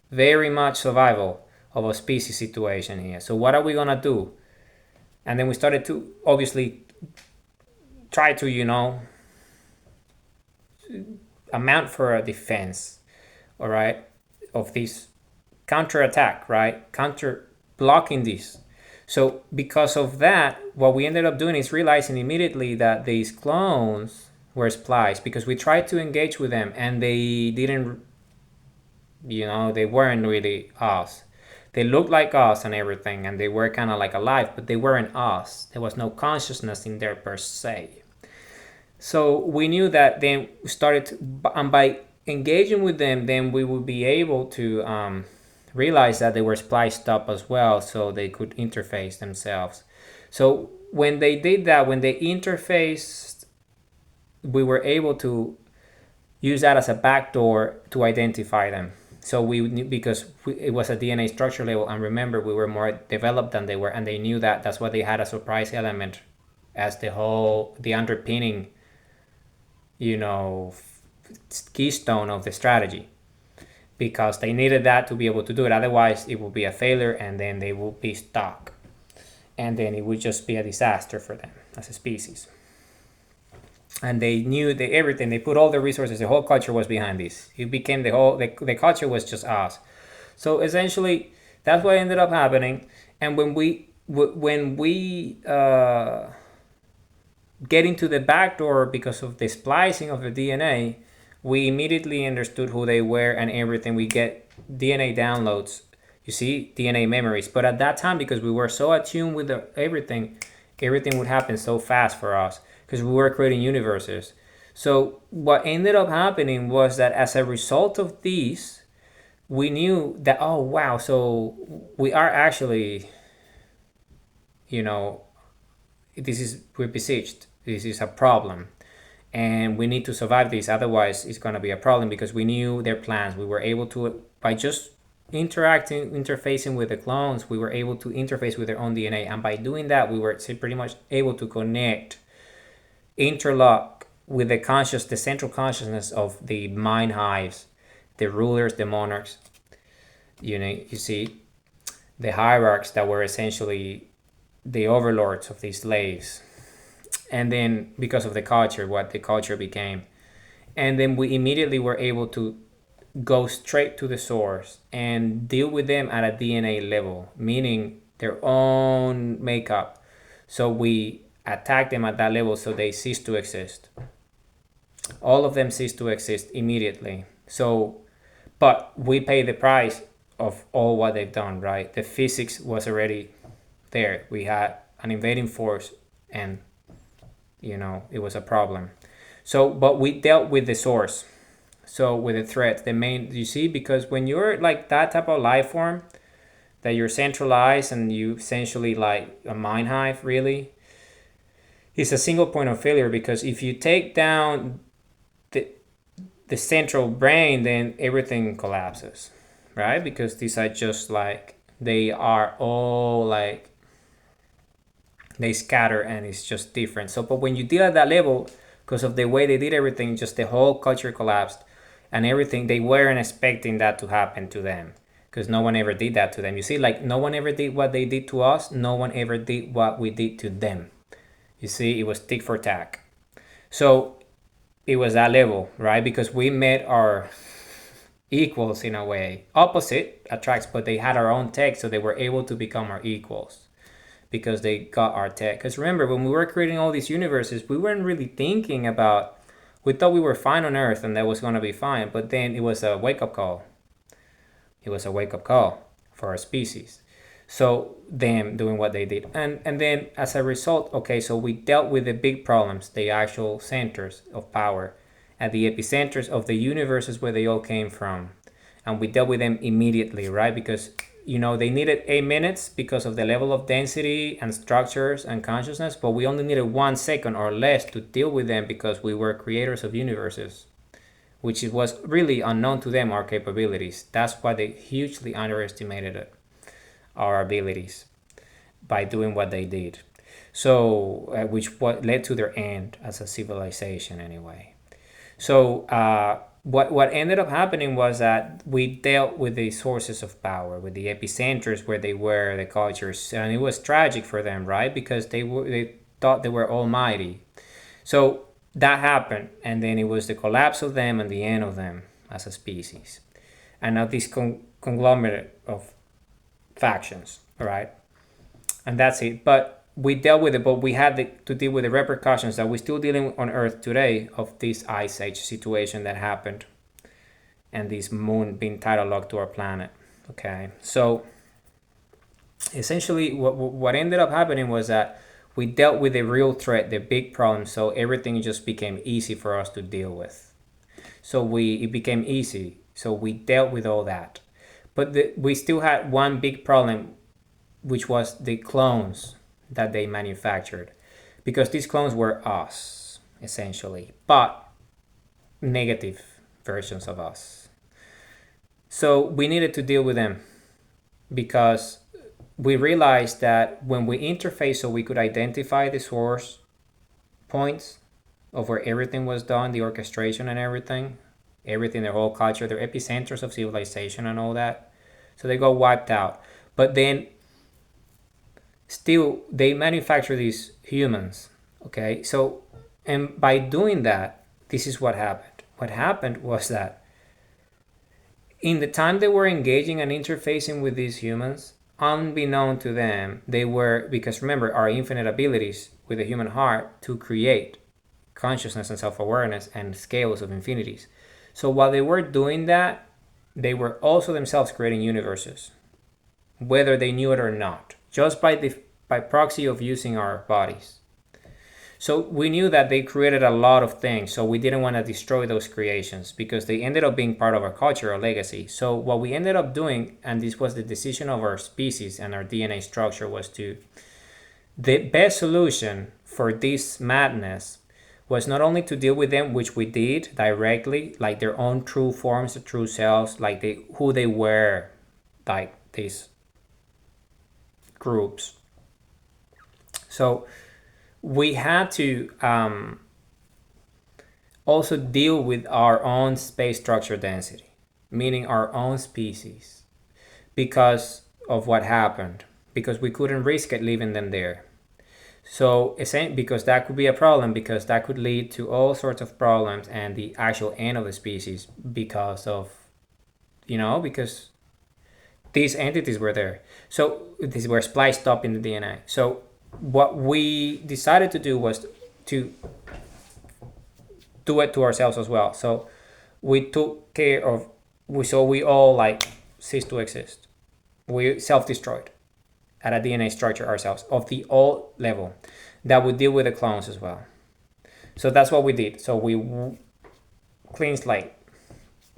very much survival of a species situation here. So what are we gonna do? And then we started to obviously try to, amount for a defense, all right, of this counterattack, right? Counter blocking this. So because of that, what we ended up doing is realizing immediately that these clones were spliced, because we tried to engage with them and they didn't, they weren't really us. They looked like us and everything, and they were kind of like alive, but they weren't us. There was no consciousness in there per se. So we knew that then we started to, and by engaging with them, then we would be able to realize that they were spliced up as well, so they could interface themselves. So when they did that, when they interfaced, we were able to use that as a backdoor to identify them. So because it was a DNA structure level, and remember, we were more developed than they were, and they knew that. That's why they had a surprise element as the underpinning, keystone of the strategy, because they needed that to be able to do it. Otherwise, it would be a failure, and then they would be stuck, and then it would just be a disaster for them as a species. And they knew everything. They put all the resources. The whole culture was behind this. It became the culture was just us. So essentially, that's what ended up happening. And when we get into the back door because of the splicing of the DNA, we immediately understood who they were and everything. We get DNA downloads, DNA memories. But at that time, because we were so attuned with everything would happen so fast for us, because we were creating universes. So what ended up happening was that as a result of these, we knew that, oh wow, so we are actually, we're besieged. This is a problem, and we need to survive this. Otherwise, it's going to be a problem, because we knew their plans. We were able to, by just interfacing with the clones, we were able to interface with their own DNA. And by doing that, we were pretty much able to interlock with the central consciousness of the mind hives, the rulers, the monarchs, the hierarchs that were essentially the overlords of these slaves. and then because of the culture, what the culture became, and then we immediately were able to go straight to the source and deal with them at a DNA level, meaning their own makeup. So we attack them at that level so they cease to exist. All of them cease to exist immediately. So, but we pay the price of all what they've done, right? The physics was already there. We had an invading force, and it was a problem. So, but we dealt with the source. So with the threat, the main, you see, because when you're like that type of life form, that you're centralized and you essentially like a mind hive, really, it's a single point of failure. Because if you take down the central brain, then everything collapses, right? Because these are just like, they are all like, they scatter and it's just different. So, but when you deal at that level, because of the way they did everything, just the whole culture collapsed and everything, they weren't expecting that to happen to them because no one ever did that to them. You see, like no one ever did what they did to us. No one ever did what we did to them. You see, it was tick for tack. So it was that level, right? Because we met our equals in a way. Opposite attracts, but they had our own tech, so they were able to become our equals because they got our tech. Because remember, when we were creating all these universes, we weren't really thinking about, we thought we were fine on Earth and that was going to be fine, but then it was a wake-up call. It was a wake-up call for our species. So them doing what they did. And then as a result, okay, so we dealt with the big problems, the actual centers of power, at the epicenters of the universes where they all came from. And we dealt with them immediately, right? Because they needed 8 minutes because of the level of density and structures and consciousness, but we only needed 1 second or less to deal with them because we were creators of universes, which was really unknown to them, our capabilities. That's why they hugely underestimated our abilities by doing what they did. So, which what led to their end as a civilization anyway. So, what ended up happening was that we dealt with the sources of power, with the epicenters where they were, the cultures, and it was tragic for them, right? Because they thought they were almighty. So that happened, and then it was the collapse of them and the end of them as a species, and now this conglomerate of factions, right? And that's it. But we dealt with it, but we had to deal with the repercussions that we're still dealing on Earth today of this ice age situation that happened and this moon being tidal locked to our planet. Okay, so essentially what ended up happening was that we dealt with the real threat, the big problem, so everything just became easy for us to deal with. So it became easy, so we dealt with all that. But we still had one big problem, which was the clones that they manufactured, because these clones were us essentially, but negative versions of us. So we needed to deal with them because we realized that when we interface, so we could identify the source points of where everything was done, the orchestration and everything, their whole culture, their epicenters of civilization and all that, so they got wiped out. But then still they manufacture these humans, okay? So, and by doing that, this is what happened. What happened was that in the time they were engaging and interfacing with these humans, unbeknown to them, they were, because remember our infinite abilities with the human heart to create consciousness and self-awareness and scales of infinities. So while they were doing that, they were also themselves creating universes, whether they knew it or not, just by proxy of using our bodies. So we knew that they created a lot of things, so we didn't want to destroy those creations because they ended up being part of our culture, our legacy. So what we ended up doing, and this was the decision of our species and our DNA structure, was the best solution for this madness was not only to deal with them, which we did directly, like their own true forms, the true selves, like who they were, like these groups. So we had to also deal with our own space structure density, meaning our own species, because of what happened, because we couldn't risk it leaving them there. So because that could be a problem, because that could lead to all sorts of problems and the actual end of the species, because of, because these entities were there. So these were spliced up in the DNA. So what we decided to do was to do it to ourselves as well. So we took care of, we all like ceased to exist. We self-destroyed at a DNA structure ourselves of the old level that would deal with the clones as well. So that's what we did. So we clean slate.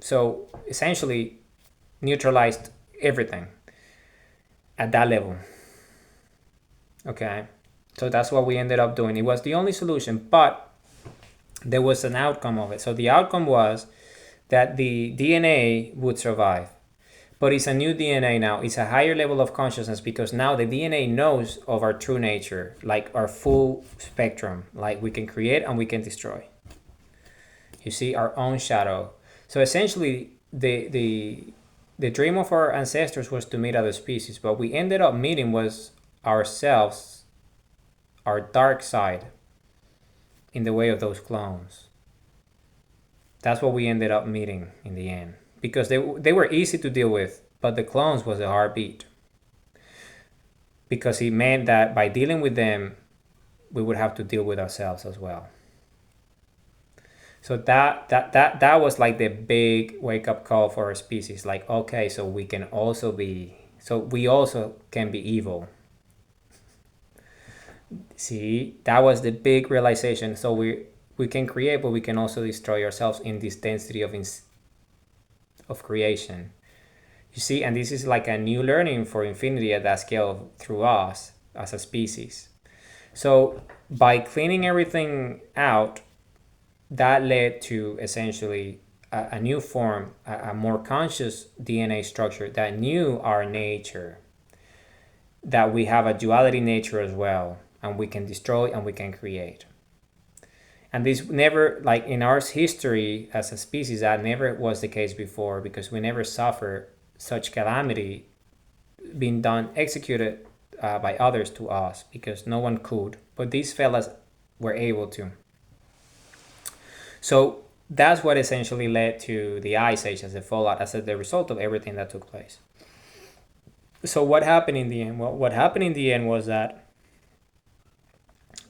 So essentially neutralized everything at that level. Okay. So that's what we ended up doing. It was the only solution, but there was an outcome of it. So the outcome was that the DNA would survive. But it's a new DNA now. It's a higher level of consciousness, because now the DNA knows of our true nature, like our full spectrum. Like we can create and we can destroy. You see, our own shadow. So essentially, the dream of our ancestors was to meet other species. What we ended up meeting was ourselves, our dark side, in the way of those clones. That's what we ended up meeting in the end. Because they were easy to deal with, but the clones was a heartbeat. Because it meant that by dealing with them, we would have to deal with ourselves as well. So that was like the big wake-up call for our species. Like, okay, so we also can be evil. See, that was the big realization. So we can create, but we can also destroy ourselves in this density of creation. You see, and this is like a new learning for infinity at that scale through us as a species. So by cleaning everything out, that led to essentially a new form, a more conscious DNA structure that knew our nature, that we have a duality nature as well, and we can destroy and we can create. And this never, like in our history as a species, that never was the case before, because we never suffered such calamity being executed by others to us, because no one could. But these fellas were able to. So that's what essentially led to the Ice Age as a fallout, as the result of everything that took place. So what happened in the end? Well, what happened in the end was that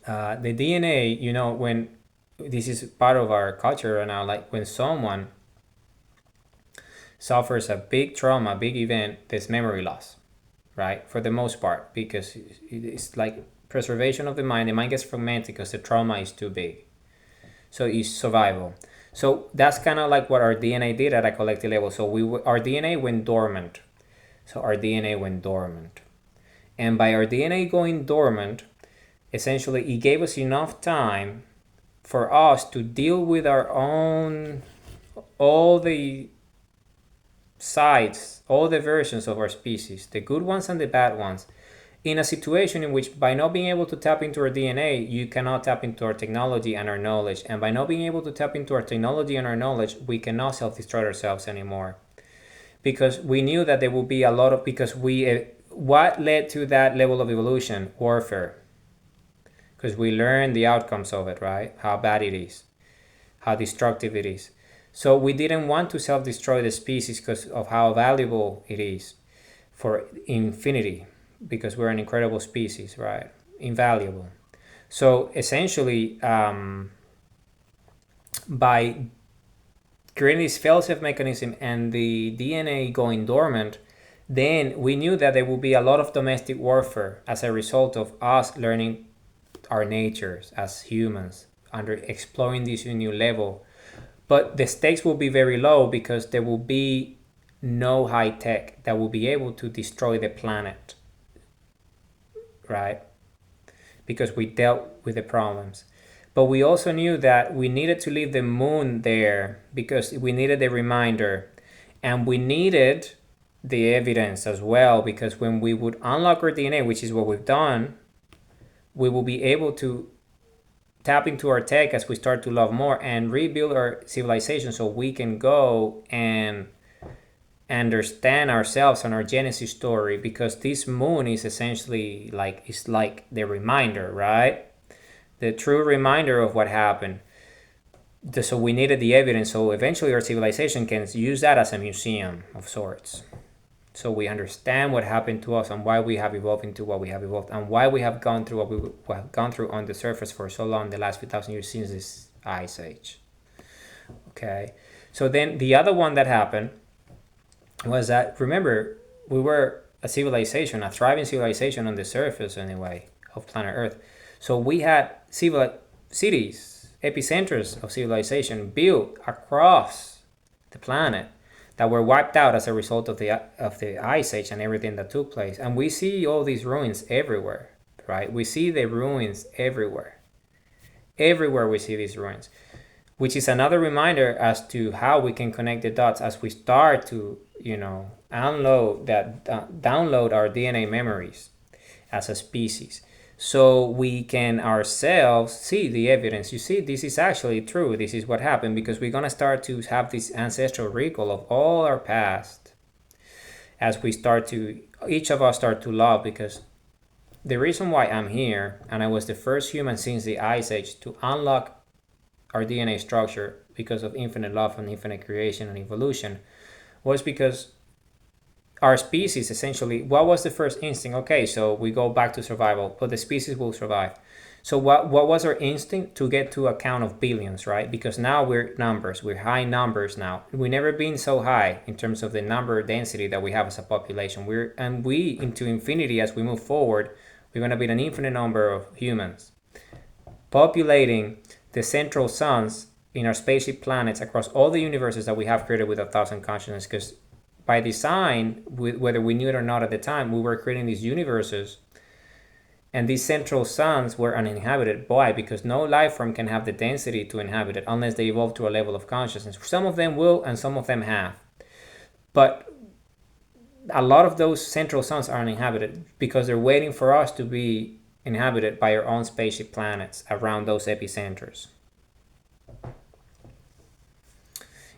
the DNA, when this is part of our culture right now, like when someone suffers a big trauma, big event, there's memory loss, right? For the most part, because it's like preservation of the mind. The mind gets fragmented because the trauma is too big. So it's survival. So that's kind of like what our DNA did at a collective level. So our DNA went dormant. And by our DNA going dormant, essentially it gave us enough time for us to deal with our own, all the sides, all the versions of our species, the good ones and the bad ones, in a situation in which, by not being able to tap into our DNA, you cannot tap into our technology and our knowledge. And by not being able to tap into our technology and our knowledge, we cannot self-destroy ourselves anymore. Because we knew that there would be a lot of, what led to that level of evolution? Warfare. Because we learned the outcomes of it, right? How bad it is, how destructive it is. So we didn't want to self-destroy the species because of how valuable it is for infinity, because we're an incredible species, right? Invaluable. So essentially, by creating this fail-safe mechanism and the DNA going dormant, then we knew that there would be a lot of domestic warfare as a result of us learning our natures as humans, under exploring this new level. But the stakes will be very low, because there will be no high tech that will be able to destroy the planet, right? Because we dealt with the problems. But we also knew that we needed to leave the moon there, because we needed the reminder, and we needed the evidence as well, because when we would unlock our DNA, which is what we've done, we will be able to tap into our tech as we start to love more and rebuild our civilization, so we can go and understand ourselves and our genesis story, because this moon is essentially like the reminder, right? The true reminder of what happened. So we needed the evidence, so eventually our civilization can use that as a museum of sorts. So we understand what happened to us and why we have evolved into what we have evolved, and why we have gone through what we have gone through on the surface for so long, the last few thousand years since this ice age. Okay, so then the other one that happened was that, remember, we were a civilization, a thriving civilization on the surface anyway of planet Earth. So we had cities, epicenters of civilization built across the planet that were wiped out as a result of the ice age and everything that took place. And we see all these ruins everywhere, right? We see the ruins everywhere. Everywhere we see these ruins, which is another reminder as to how we can connect the dots as we start to, download our DNA memories as a species. So we can ourselves see the evidence. You see, this is actually true. This is what happened, because we're going to start to have this ancestral recall of all our past as we each of us start to love. Because the reason why I'm here, and I was the first human since the Ice Age to unlock our DNA structure because of infinite love and infinite creation and evolution, was because our species, essentially, what was the first instinct? Okay, so we go back to survival, but the species will survive. So what was our instinct? To get to a count of billions, right? Because now we're high numbers now. We've never been so high in terms of the number density that we have as a population. We into infinity, as we move forward, we're going to be an infinite number of humans populating the central suns in our spaceship planets across all the universes that we have created with 1,000 consciousness. Because by design, whether we knew it or not at the time, we were creating these universes, and these central suns were uninhabited. Why? Because no life form can have the density to inhabit it unless they evolve to a level of consciousness. Some of them will, and some of them have. But a lot of those central suns are uninhabited because they're waiting for us to be inhabited by our own spaceship planets around those epicenters,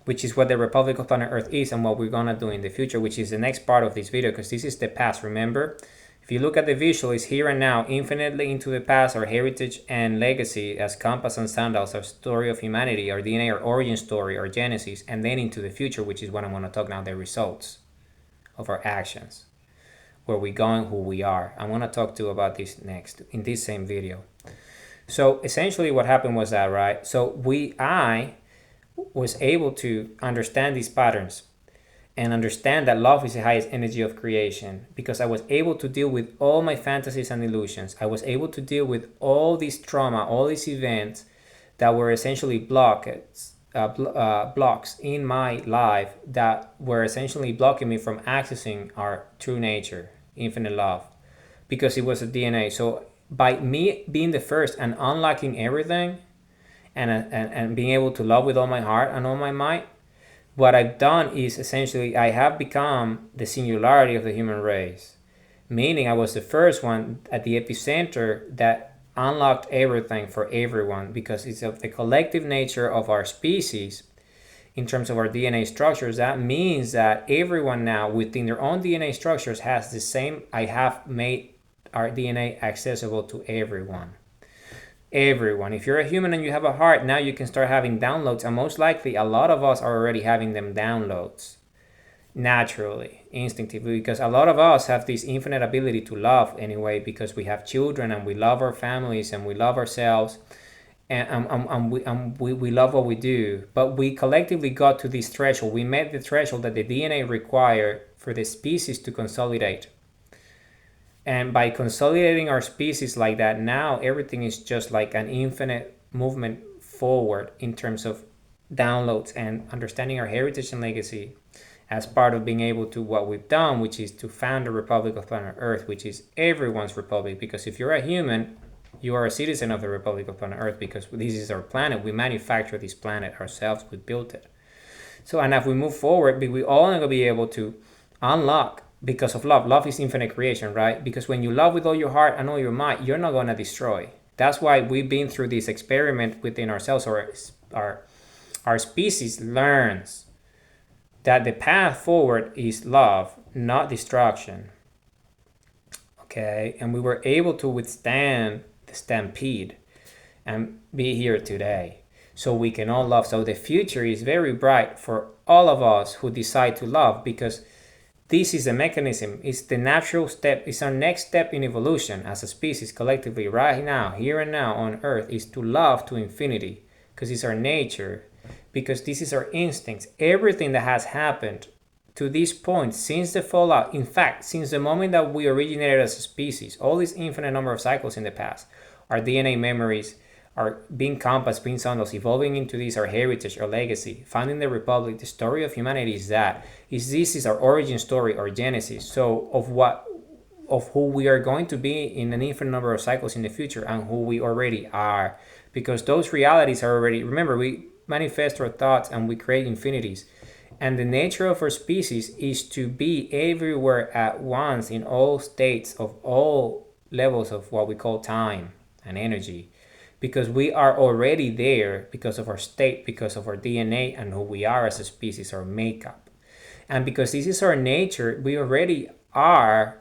which is what the Republic of Planet Earth is and what we're going to do in the future, which is the next part of this video, because this is the past. Remember, if you look at the visual, it's here and now, infinitely into the past, our heritage and legacy as compass and sandals, our story of humanity, our DNA, our origin story, our genesis, and then into the future, which is what I'm going to talk now, the results of our actions, where we're going, who we are. I'm going to talk to you about this next in this same video. So essentially what happened was that, right? So I was able to understand these patterns and understand that love is the highest energy of creation, because I was able to deal with all my fantasies and illusions. I was able to deal with all this trauma, all these events that were essentially blocks in my life that were essentially blocking me from accessing our true nature, infinite love, because it was a DNA. So by me being the first and unlocking everything, and being able to love with all my heart and all my might, what I've done is essentially I have become the singularity of the human race. Meaning I was the first one at the epicenter that unlocked everything for everyone, because it's of the collective nature of our species in terms of our DNA structures. That means that everyone now within their own DNA structures has the same. I have made our DNA accessible to everyone. Everyone. If you're a human and you have a heart, now you can start having downloads, and most likely a lot of us are already having them downloads naturally, instinctively, because a lot of us have this infinite ability to love anyway, because we have children and we love our families and we love ourselves, and we love what we do. But we collectively got to this threshold. We met the threshold that the DNA required for the species to consolidate. And by consolidating our species like that, now everything is just like an infinite movement forward in terms of downloads and understanding our heritage and legacy as part of being able to what we've done, which is to found the Republic of Planet Earth, which is everyone's republic. Because if you're a human, you are a citizen of the Republic of Planet Earth, because this is our planet. We manufacture this planet ourselves. We built it. So, and as we move forward, we all going to be able to unlock, because of love. Love is infinite creation, right? Because when you love with all your heart and all your might, you're not going to destroy. That's why we've been through this experiment within ourselves, or our species learns that the path forward is love, not destruction. Okay, and we were able to withstand the stampede and be here today. So we can all love. So the future is very bright for all of us who decide to love, because this is a mechanism. It's the natural step. It's our next step in evolution as a species collectively right now, here and now on Earth, is to love to infinity, because it's our nature, because this is our instincts. Everything that has happened to this point since the fallout, in fact, since the moment that we originated as a species, all this infinite number of cycles in the past, our DNA memories, our being compass, being sundials, evolving into this, our heritage, our legacy, founding the republic, the story of humanity is that. This is our origin story, our genesis. So of who we are going to be in an infinite number of cycles in the future, and who we already are. Because those realities are already, remember, we manifest our thoughts and we create infinities. And the nature of our species is to be everywhere at once in all states of all levels of what we call time and energy, because we are already there because of our state, because of our DNA and who we are as a species, our makeup. And because this is our nature, we already are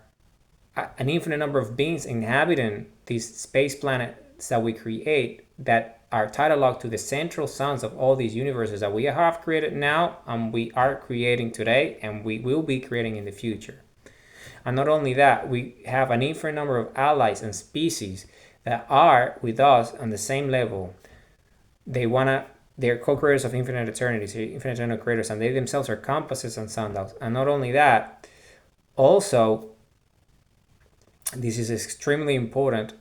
an infinite number of beings inhabiting these space planets that we create, that are tidal locked to the central suns of all these universes that we have created now, and we are creating today, and we will be creating in the future. And not only that, we have an infinite number of allies and species that are with us on the same level. They're co-creators of infinite eternities, infinite eternal creators, and they themselves are compasses and sundials. And not only that, also, this is extremely important,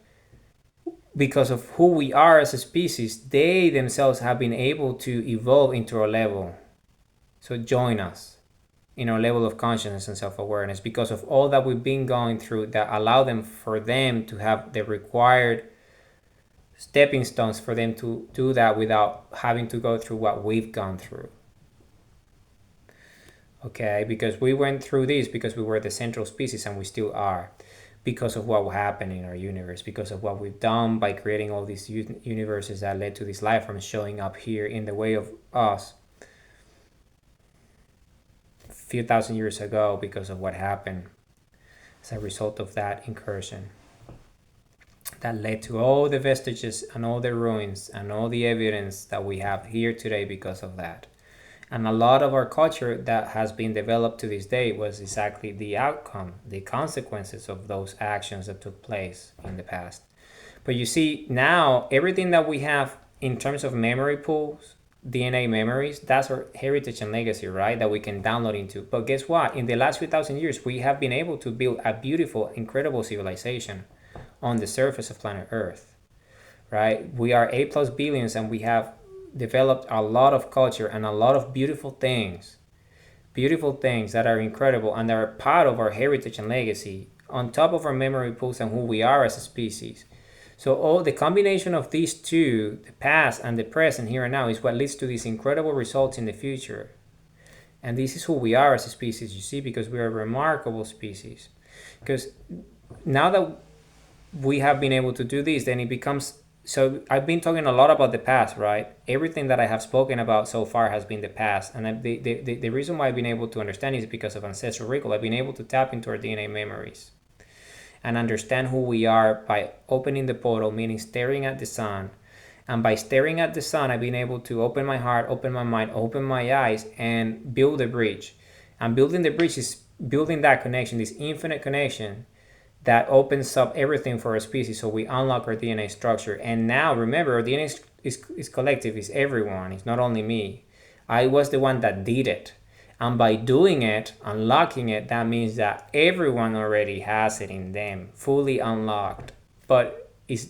because of who we are as a species, they themselves have been able to evolve into our level. So join us in our level of consciousness and self-awareness, because of all that we've been going through, that allow them for them to have the required stepping stones for them to do that without having to go through what we've gone through. Okay, because we went through this because we were the central species, and we still are, because of what happened in our universe, because of what we've done by creating all these universes that led to these life forms showing up here in the way of us a few thousand years ago, because of what happened as a result of that incursion that led to all the vestiges and all the ruins and all the evidence that we have here today because of that. And a lot of our culture that has been developed to this day was exactly the outcome, the consequences of those actions that took place in the past. But you see, now everything that we have in terms of memory pools, DNA memories, that's our heritage and legacy, right? That we can download into. But guess what? In the last few thousand years, we have been able to build a beautiful, incredible civilization on the surface of planet Earth, right? We are A+ billions, and we have developed a lot of culture and a lot of beautiful things that are incredible and that are part of our heritage and legacy, on top of our memory pools and who we are as a species. So all the combination of these two, the past and the present, here and now, is what leads to these incredible results in the future. And this is who we are as a species, you see, because we are a remarkable species. Because now that we have been able to do this, then it becomes, so I've been talking a lot about the past, right? Everything that I have spoken about so far has been the past. And the reason why I've been able to understand is because of ancestral recall. I've been able to tap into our DNA memories and understand who we are by opening the portal, meaning staring at the sun. And by staring at the sun, I've been able to open my heart, open my mind, open my eyes, and build a bridge. And building the bridge is building that connection, this infinite connection that opens up everything for our species. So we unlock our DNA structure. And now, remember, our DNA is collective, it's everyone, it's not only me. I was the one that did it. And by doing it, unlocking it, that means that everyone already has it in them, fully unlocked. But it's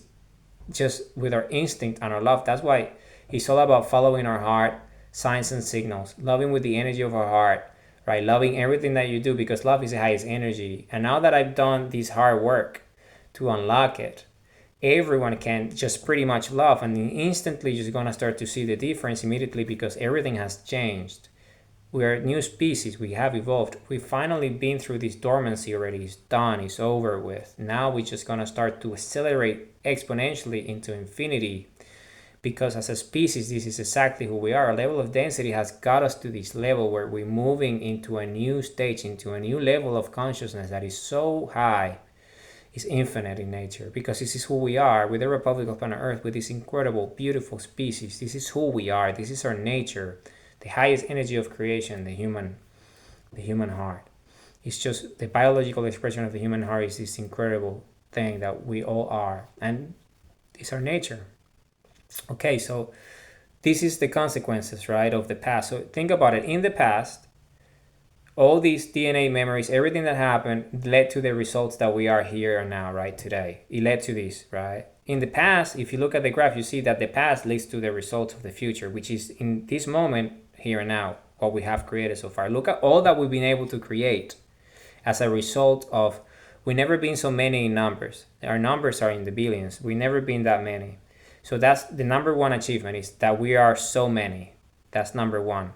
just with our instinct and our love. That's why it's all about following our heart, signs and signals, loving with the energy of our heart, right? Loving everything that you do, because love is the highest energy. And now that I've done this hard work to unlock it, everyone can just pretty much love, and instantly you're going to start to see the difference immediately, because everything has changed. We are a new species. We have evolved. We've finally been through this dormancy already. It's done. It's over with. Now we're just going to start to accelerate exponentially into infinity, because as a species, this is exactly who we are. Our level of density has got us to this level where we're moving into a new stage, into a new level of consciousness that is so high, is infinite in nature, because this is who we are with the Republic of Planet Earth, with this incredible, beautiful species. This is who we are. This is our nature, the highest energy of creation, the human heart. It's just the biological expression of the human heart is this incredible thing that we all are, and it's our nature. Okay, so this is the consequences, right, of the past. So think about it. In the past, all these DNA memories, everything that happened led to the results that we are here and now, right, today. It led to this, right? In the past, if you look at the graph, you see that the past leads to the results of the future, which is in this moment, here and now, what we have created so far. Look at all that we've been able to create as a result of, we've never been so many in numbers. Our numbers are in the billions. We've never been that many. So that's the number one achievement, is that we are so many. That's number one,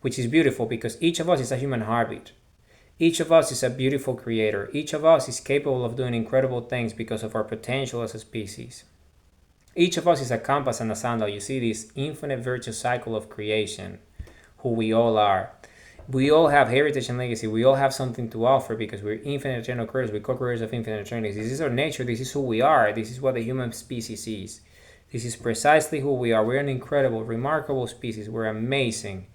which is beautiful because each of us is a human heartbeat. Each of us is a beautiful creator. Each of us is capable of doing incredible things because of our potential as a species. Each of us is a compass and a sandal. You see this infinite virtuous cycle of creation, who we all are. We all have heritage and legacy. We all have something to offer because we're infinite eternal creators. We're co-creators of infinite eternities. This is our nature. This is who we are. This is what the human species is. This is precisely who we are. We're an incredible, remarkable species. We're amazing.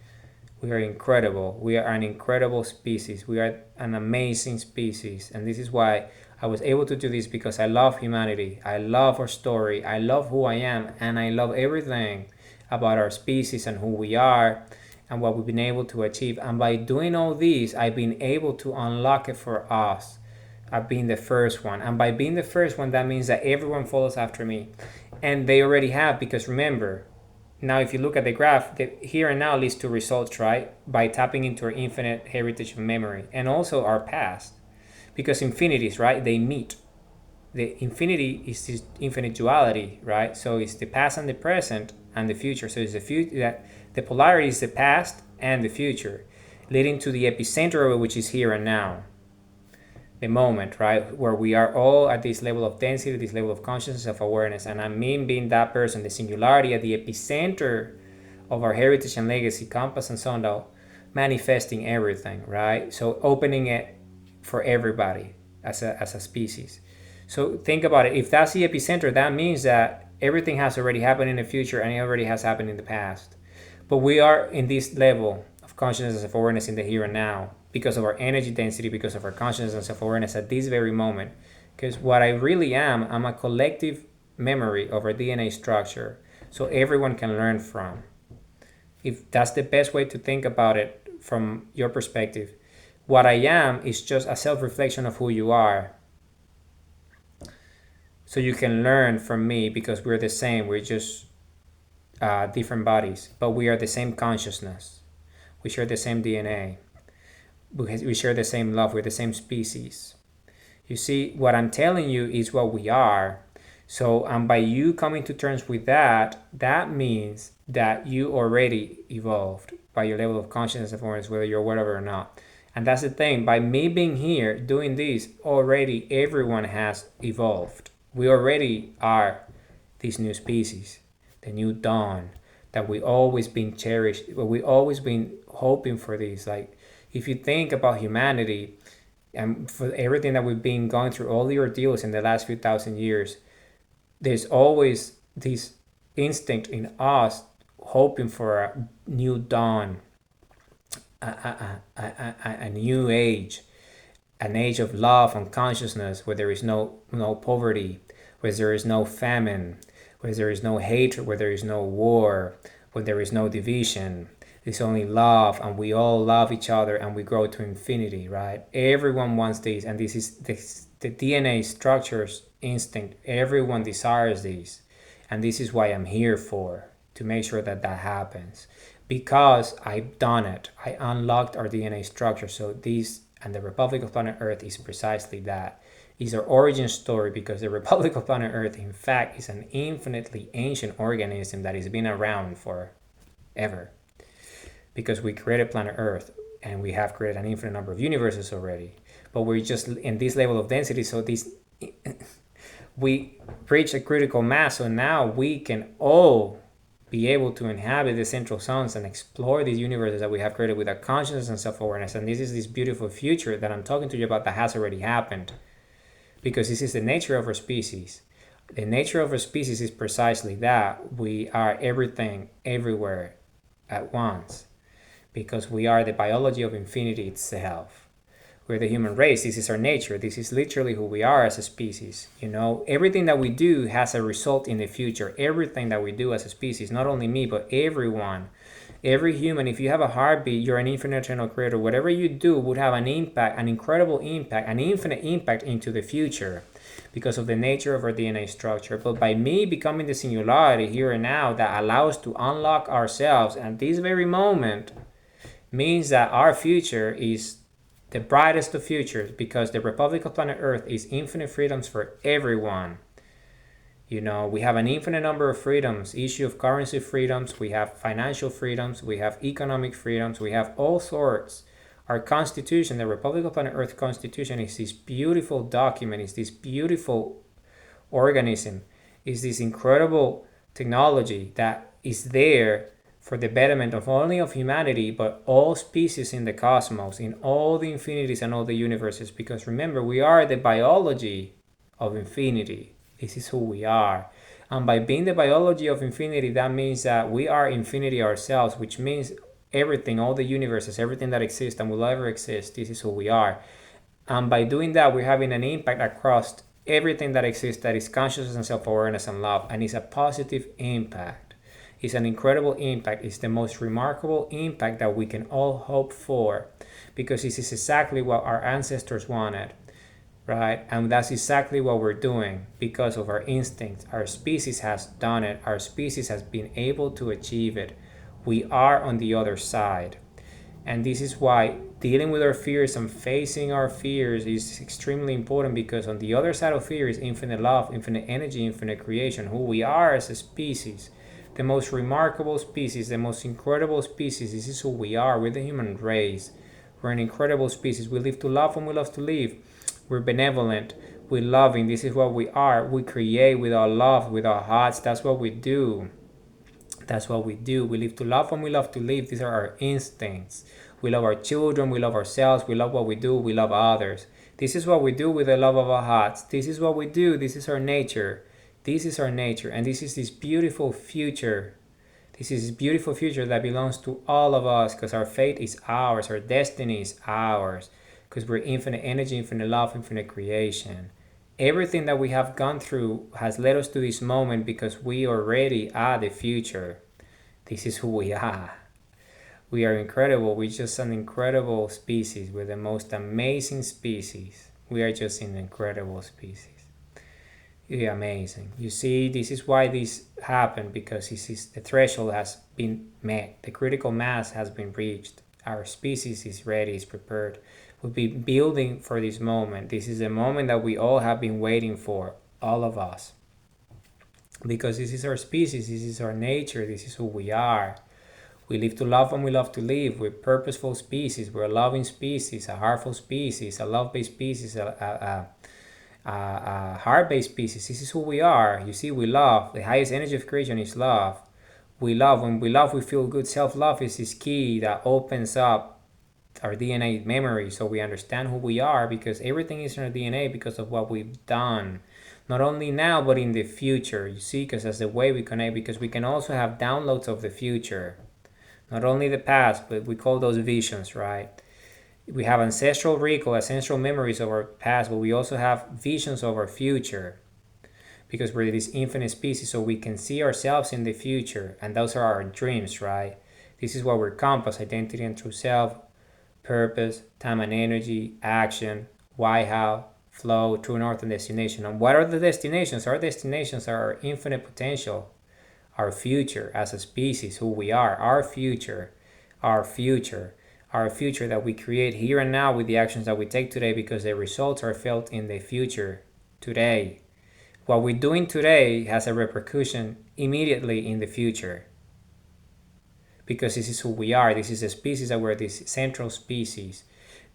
We are incredible. We are an incredible species. We are an amazing species. And this is why I was able to do this, because I love humanity. I love our story. I love who I am. And I love everything about our species and who we are and what we've been able to achieve. And by doing all these, I've been able to unlock it for us. I've been the first one. And by being the first one, that means that everyone follows after me. And they already have, because remember, now if you look at the graph, the here and now leads to results, right? By tapping into our infinite heritage of memory and also our past. Because infinities, right? They meet. The infinity is this infinite duality, right? So it's the past and the present and the future. So it's the future, that the polarity is the past and the future, leading to the epicenter of it, which is here and now. The moment, right, where we are all at this level of density, this level of consciousness, of awareness. And I mean being that person, the singularity at the epicenter of our heritage and legacy, compass and sundial, manifesting everything, right? So opening it for everybody as a species. So think about it. If that's the epicenter, that means that everything has already happened in the future and it already has happened in the past. But we are in this level of consciousness, of awareness in the here and now, because of our energy density, because of our consciousness and self-awareness at this very moment. Because what I really am, I'm a collective memory of our DNA structure, so everyone can learn from. If that's the best way to think about it from your perspective, what I am is just a self-reflection of who you are. So you can learn from me, because we're the same. We're just different bodies, but we are the same consciousness. We share the same DNA. We share the same love. We're the same species. You see, what I'm telling you is what we are. So, and by you coming to terms with that, that means that you already evolved by your level of consciousness and awareness, whether you're whatever or not. And that's the thing. By me being here doing this, already everyone has evolved. We already are this new species, the new dawn that we always been cherished. We always been hoping for this. Like, if you think about humanity and for everything that we've been going through, all the ordeals in the last few thousand years, there's always this instinct in us hoping for a new dawn, a new age, an age of love and consciousness where there is no poverty, where there is no famine, where there is no hatred, where there is no war, where there is no division. It's only love, and we all love each other, and we grow to infinity, right? Everyone wants this, and this is the DNA structures instinct. Everyone desires this, and this is why I'm here for, to make sure that that happens, because I've done it. I unlocked our DNA structure. So this, and the Republic of Planet Earth is precisely that. Is our origin story, because the Republic of Planet Earth, in fact, is an infinitely ancient organism that has been around forever. Because we created planet Earth, and we have created an infinite number of universes already, but we're just in this level of density. So this we reach a critical mass, so now we can all be able to inhabit the central suns and explore these universes that we have created with our consciousness and self-awareness. And this is this beautiful future that I'm talking to you about that has already happened, because this is the nature of our species. The nature of our species is precisely that. We are everything, everywhere, at once, because we are the biology of infinity itself. We're the human race. This is our nature. This is literally who we are as a species. Everything that we do has a result in the future. Everything that we do as a species, not only me, but everyone. Every human, if you have a heartbeat, you're an infinite eternal creator. Whatever you do would have an impact, an incredible impact, an infinite impact into the future because of the nature of our DNA structure. But by me becoming the singularity here and now that allows to unlock ourselves at this very moment means that our future is the brightest of futures, because the Republic of Planet Earth is infinite freedoms for everyone. We have an infinite number of freedoms, issue of currency freedoms, we have financial freedoms, we have economic freedoms, we have all sorts. Our Constitution, the Republic of Planet Earth Constitution, is this beautiful document, is this beautiful organism, is this incredible technology that is there for the betterment of only of humanity, but all species in the cosmos, in all the infinities and all the universes. Because remember, we are the biology of infinity. This is who we are. And by being the biology of infinity, that means that we are infinity ourselves, which means everything, all the universes, everything that exists and will ever exist, this is who we are. And by doing that, we're having an impact across everything that exists, that is consciousness and self-awareness and love. And it's a positive impact. It's an incredible impact. It's the most remarkable impact that we can all hope for, because this is exactly what our ancestors wanted, right? And that's exactly what we're doing because of our instincts. Our species has done it. Our species has been able to achieve it. We are on the other side. And this is why dealing with our fears and facing our fears is extremely important, because on the other side of fear is infinite love, infinite energy, infinite creation, who we are as a species. The most remarkable species, the most incredible species. This is who we are. We're the human race. We're an incredible species. We live to love and we love to live. We're benevolent. We're loving. This is what we are. We create with our love, with our hearts. That's what we do. That's what we do. We live to love and we love to live. These are our instincts. We love our children. We love ourselves. We love what we do. We love others. This is what we do with the love of our hearts. This is what we do. This is our nature. This is our nature, and this is this beautiful future. This is this beautiful future that belongs to all of us, because our fate is ours, our destiny is ours, because we're infinite energy, infinite love, infinite creation. Everything that we have gone through has led us to this moment because we already are the future. This is who we are. We are incredible. We're just an incredible species. We're the most amazing species. We are just an incredible species. Yeah, amazing. You see, this is why this happened, because the threshold has been met. The critical mass has been reached. Our species is ready, is prepared. We'll be building for this moment. This is the moment that we all have been waiting for, all of us. Because this is our species, this is our nature, this is who we are. We live to love and we love to live. We're purposeful species. We're a loving species, a heartful species, a love-based species, a heart-based species. This is who we are. You see, we love. The highest energy of creation is love. We love. When we love, we feel good. Self-love is this key that opens up our DNA memory, so we understand who we are, because everything is in our DNA because of what we've done. Not only now, but in the future. You see, because that's the way we connect, because we can also have downloads of the future. Not only the past, but we call those visions, right? We have ancestral recall, ancestral memories of our past, but we also have visions of our future, because we're this infinite species, so we can see ourselves in the future, and those are our dreams, right? This is what we're compass: identity and true self, purpose, time and energy, action, why, how, flow, true north, and destination. And what are the destinations? Our destinations are our infinite potential, our future as a species, who we are, our future that we create here and now with the actions that we take today, because the results are felt in the future today. What we're doing today has a repercussion immediately in the future, because this is who we are. This is a species that we're this central species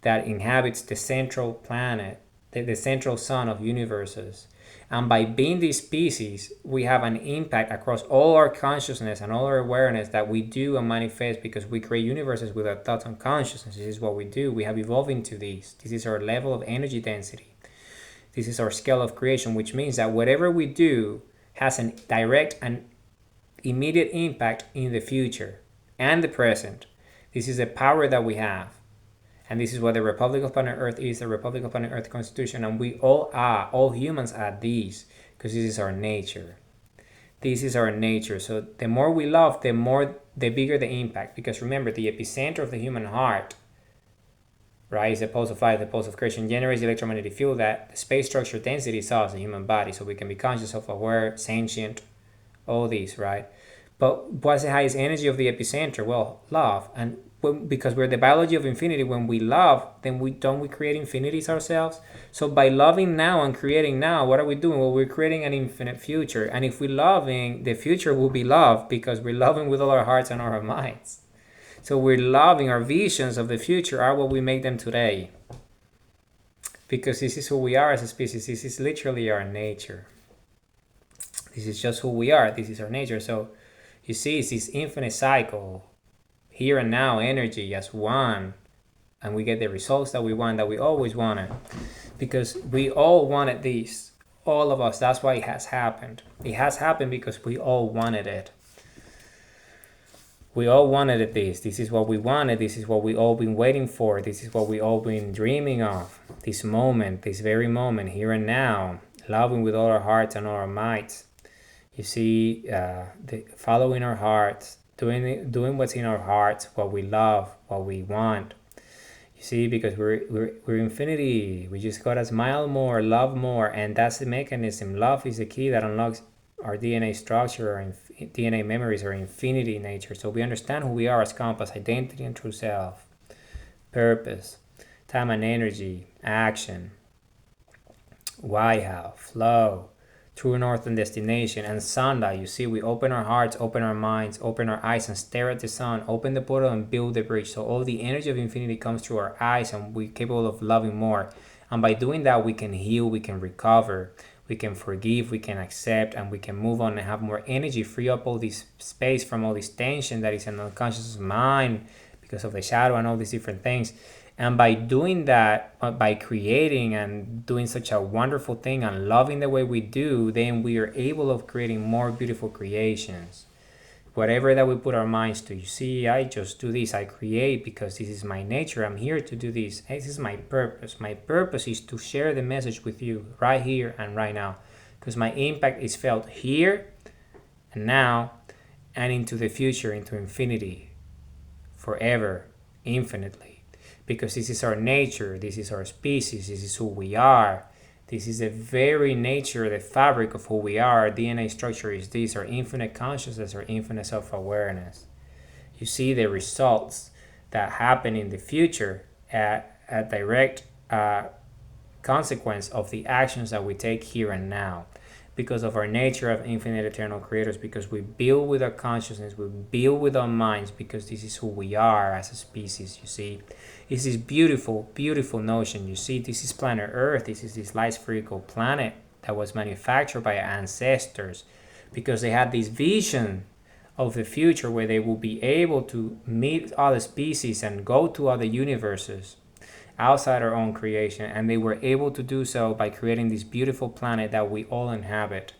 that inhabits the central planet, the central sun of universes. And by being this species, we have an impact across all our consciousness and all our awareness that we do and manifest, because we create universes with our thoughts and consciousness. This is what we do. We have evolved into this. This is our level of energy density. This is our scale of creation, which means that whatever we do has a direct and immediate impact in the future and the present. This is the power that we have. And this is what the Republic of Planet Earth is, the Republic of Planet Earth Constitution. And we all are, all humans are these, because this is our nature. This is our nature. So the more we love, the bigger the impact. Because remember, the epicenter of the human heart, right, is the pulse of life, the pulse of creation, generates the electromagnetic field that the space structure density is the human body. So we can be conscious, self-aware, sentient, all these, right? But what's the highest energy of the epicenter? Well, love. And because we're the biology of infinity, when we love, then we create infinities ourselves. So by loving now and creating now, what are we doing? Well, we're creating an infinite future. And if we're loving, the future will be love, because we're loving with all our hearts and all our minds. So we're loving. Our visions of the future are what we make them today, because this is who we are as a species. This is literally our nature. This is just who we are. This is our nature. So you see, it's this infinite cycle, here and now energy as one, and we get the results that we want, that we always wanted, because we all wanted this, all of us. That's why it has happened. It has happened because we all wanted it. We all wanted this. This is what we wanted. This is what we all been waiting for. This is what we all been dreaming of. This moment, this very moment, here and now, loving with all our hearts and all our mights. You see, following our hearts, doing what's in our hearts, what we love, what we want. You see, because we're infinity. We just gotta smile more, love more, and that's the mechanism. Love is the key that unlocks our DNA structure, our DNA memories, our infinity nature. So we understand who we are as compass, identity and true self, purpose, time and energy, action, why, how, flow, true north and destination, and sundial. You see, we open our hearts, open our minds, open our eyes, and stare at the sun, open the portal and build the bridge. So all the energy of infinity comes through our eyes, and we're capable of loving more. And by doing that, we can heal, we can recover, we can forgive, we can accept, and we can move on and have more energy, free up all this space from all this tension that is in the unconscious mind because of the shadow and all these different things. And by doing that, by creating and doing such a wonderful thing and loving the way we do, then we are able of creating more beautiful creations. Whatever that we put our minds to. You see, I just do this. I create because this is my nature. I'm here to do this. This is my purpose. My purpose is to share the message with you right here and right now, because my impact is felt here and now and into the future, into infinity, forever, infinitely. Because this is our nature, this is our species, this is who we are. This is the very nature, the fabric of who we are. Our DNA structure is this, our infinite consciousness, our infinite self-awareness. You see the results that happen in the future at a direct consequence of the actions that we take here and now. Because of our nature of infinite eternal creators, because we build with our consciousness, we build with our minds, because this is who we are as a species. You see, it's this beautiful, beautiful notion. You see, this is planet Earth. This is this light spherical planet that was manufactured by our ancestors, because they had this vision of the future where they will be able to meet other species and go to other universes outside our own creation, and they were able to do so by creating this beautiful planet that we all inhabit.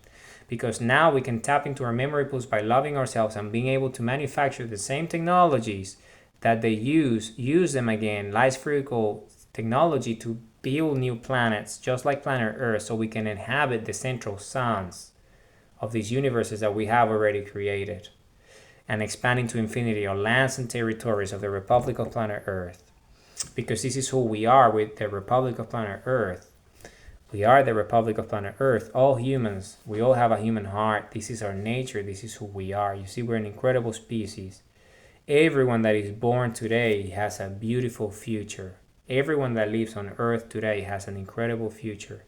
Because now we can tap into our memory pools by loving ourselves and being able to manufacture the same technologies that they use them again, light spherical technology, to build new planets just like planet Earth, so we can inhabit the central suns of these universes that we have already created, and expand into infinity our lands and territories of the Republic of Planet Earth. Because this is who we are with the Republic of Planet Earth. We are the Republic of Planet Earth. All humans, we all have a human heart. This is our nature. This is who we are. You see, we're an incredible species. Everyone that is born today has a beautiful future. Everyone that lives on Earth today has an incredible future.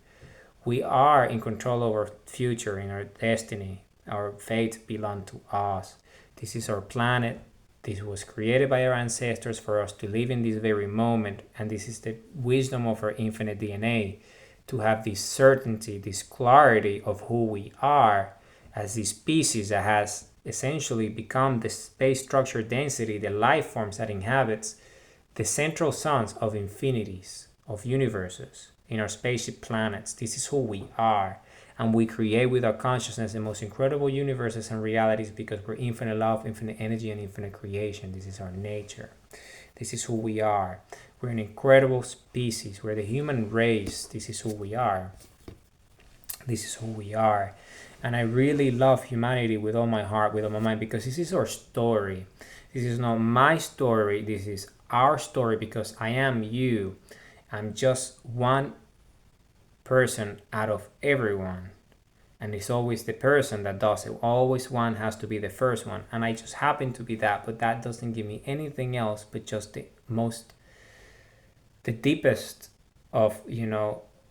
We are in control of our future, in our destiny. Our fate belongs to us. This is our planet. This was created by our ancestors for us to live in this very moment, and this is the wisdom of our infinite DNA, to have this certainty, this clarity of who we are as this species that has essentially become the space structure density, the life forms that inhabits the central suns of infinities, of universes, in our spaceship planets. This is who we are. And we create with our consciousness the most incredible universes and realities because we're infinite love, infinite energy, and infinite creation. This is our nature. This is who we are. We're an incredible species. We're the human race. This is who we are. This is who we are. And I really love humanity with all my heart, with all my mind, because this is our story. This is not my story. This is our story because I am you. I'm just one person out of everyone. And it's always the person that does it. Always one has to be the first one. And I just happen to be that, but that doesn't give me anything else but just the deepest of,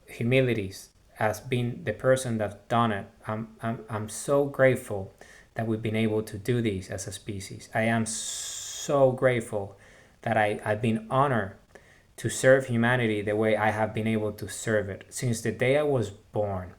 humilities as being the person that's done it. I'm so grateful that we've been able to do this as a species. I am so grateful that I've been honored to serve humanity the way I have been able to serve it since the day I was born.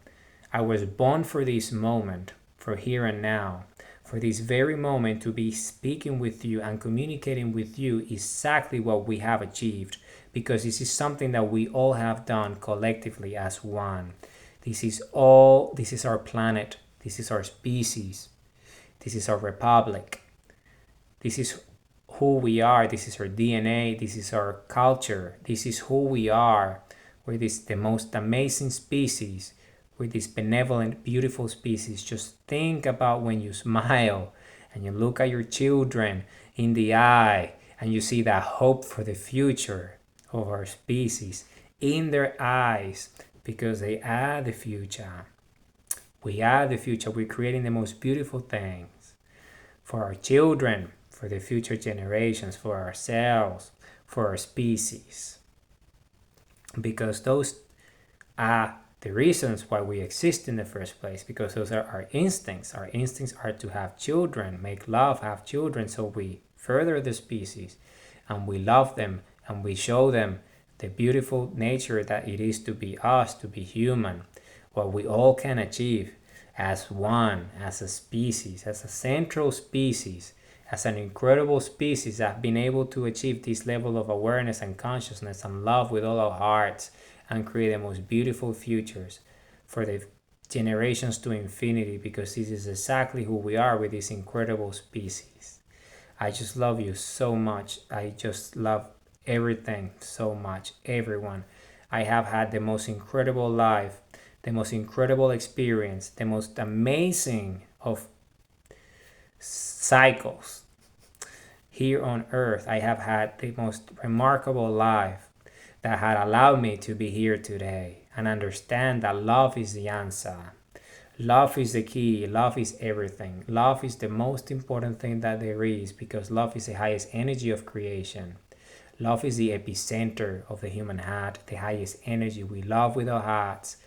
I was born for this moment, for here and now, for this very moment to be speaking with you and communicating with you exactly what we have achieved, because this is something that we all have done collectively as one. This is our planet, this is our species, this is our republic, this is who we are, this is our DNA, this is our culture, this is who we are. We're the most amazing species. We're this benevolent, beautiful species. Just think about when you smile and you look at your children in the eye and you see that hope for the future of our species in their eyes, because they are the future. We are the future. We're creating the most beautiful things for our children, for the future generations, for ourselves, for our species. Because those are the reasons why we exist in the first place, because those are our instincts. Our instincts are to have children, make love, have children, so we further the species and we love them and we show them the beautiful nature that it is to be us, to be human, what we all can achieve as one, as a species, as a central species, as an incredible species that have been able to achieve this level of awareness and consciousness and love with all our hearts and create the most beautiful futures for the generations to infinity, because this is exactly who we are with this incredible species. I just love you so much. I just love everything so much, everyone. I have had the most incredible life, the most incredible experience, the most amazing of cycles here on earth. I have had the most remarkable life that had allowed me to be here today and understand that love is the answer. Love is the key. Love is everything. Love is the most important thing that there is, because love is the highest energy of creation. Love is the epicenter of the human heart, the highest energy. We love with our hearts.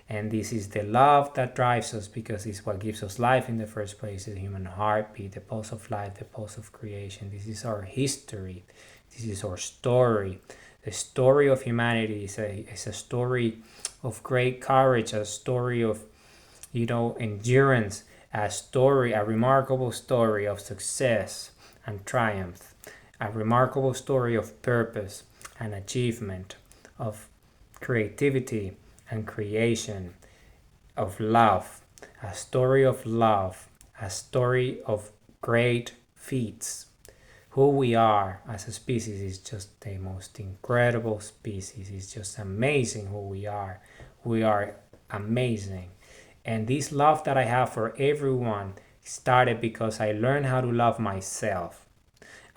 And this is the love that drives us, because it's what gives us life in the first place, the human heartbeat, the pulse of life, the pulse of creation. This is our history. This is our story. The story of humanity is a story of great courage, a story of, endurance, a remarkable story of success and triumph, a remarkable story of purpose and achievement, of creativity and creation, of love, a story of love, a story of great feats. Who we are as a species is just the most incredible species. It's just amazing who we are. We are amazing. And this love that I have for everyone started because I learned how to love myself.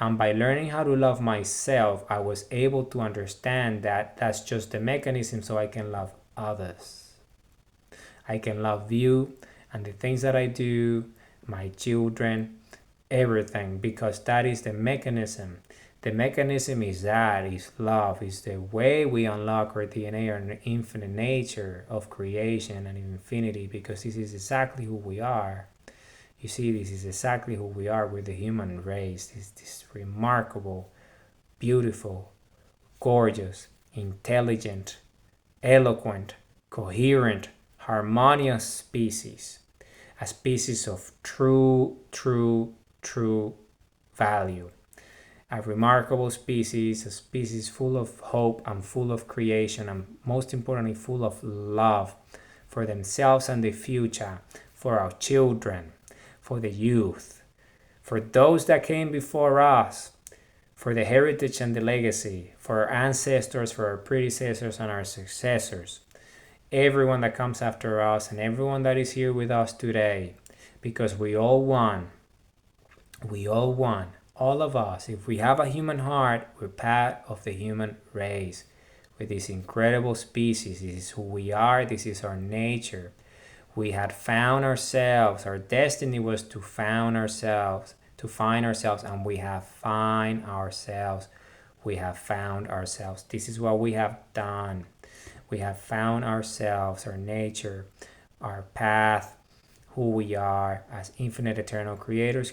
And by learning how to love myself, I was able to understand that that's just the mechanism so I can love others. I can love you and the things that I do, my children, everything, because that is the mechanism. The mechanism is love, is the way we unlock our DNA and infinite nature of creation and infinity, because this is exactly who we are. You see, this is exactly who we are with the human race. This remarkable, beautiful, gorgeous, intelligent, eloquent, coherent, harmonious species, a species of true value, a remarkable species, a species full of hope and full of creation, and most importantly, full of love for themselves and the future, for our children, for the youth, for those that came before us, for the heritage and the legacy, for our ancestors, for our predecessors and our successors, everyone that comes after us and everyone that is here with us today, because we all won. We all won. All of us. If we have a human heart, we're part of the human race. With this incredible species, this is who we are, this is our nature. We had found ourselves. Our destiny was to find ourselves, and we have found ourselves. We have found ourselves. This is what we have done. We have found ourselves, our nature, our path, who we are as infinite eternal creators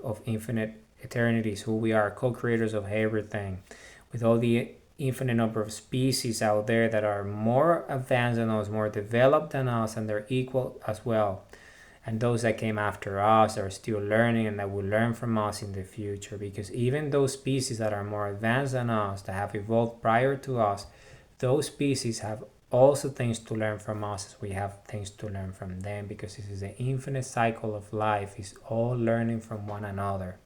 of infinite eternities, who we are, co-creators of everything, with all the infinite number of species out there that are more advanced than us, more developed than us, and they're equal as well. And those that came after us are still learning and that will learn from us in the future, because even those species that are more advanced than us, that have evolved prior to us, those species have also things to learn from us as we have things to learn from them, because this is the infinite cycle of life. It's all learning from one another.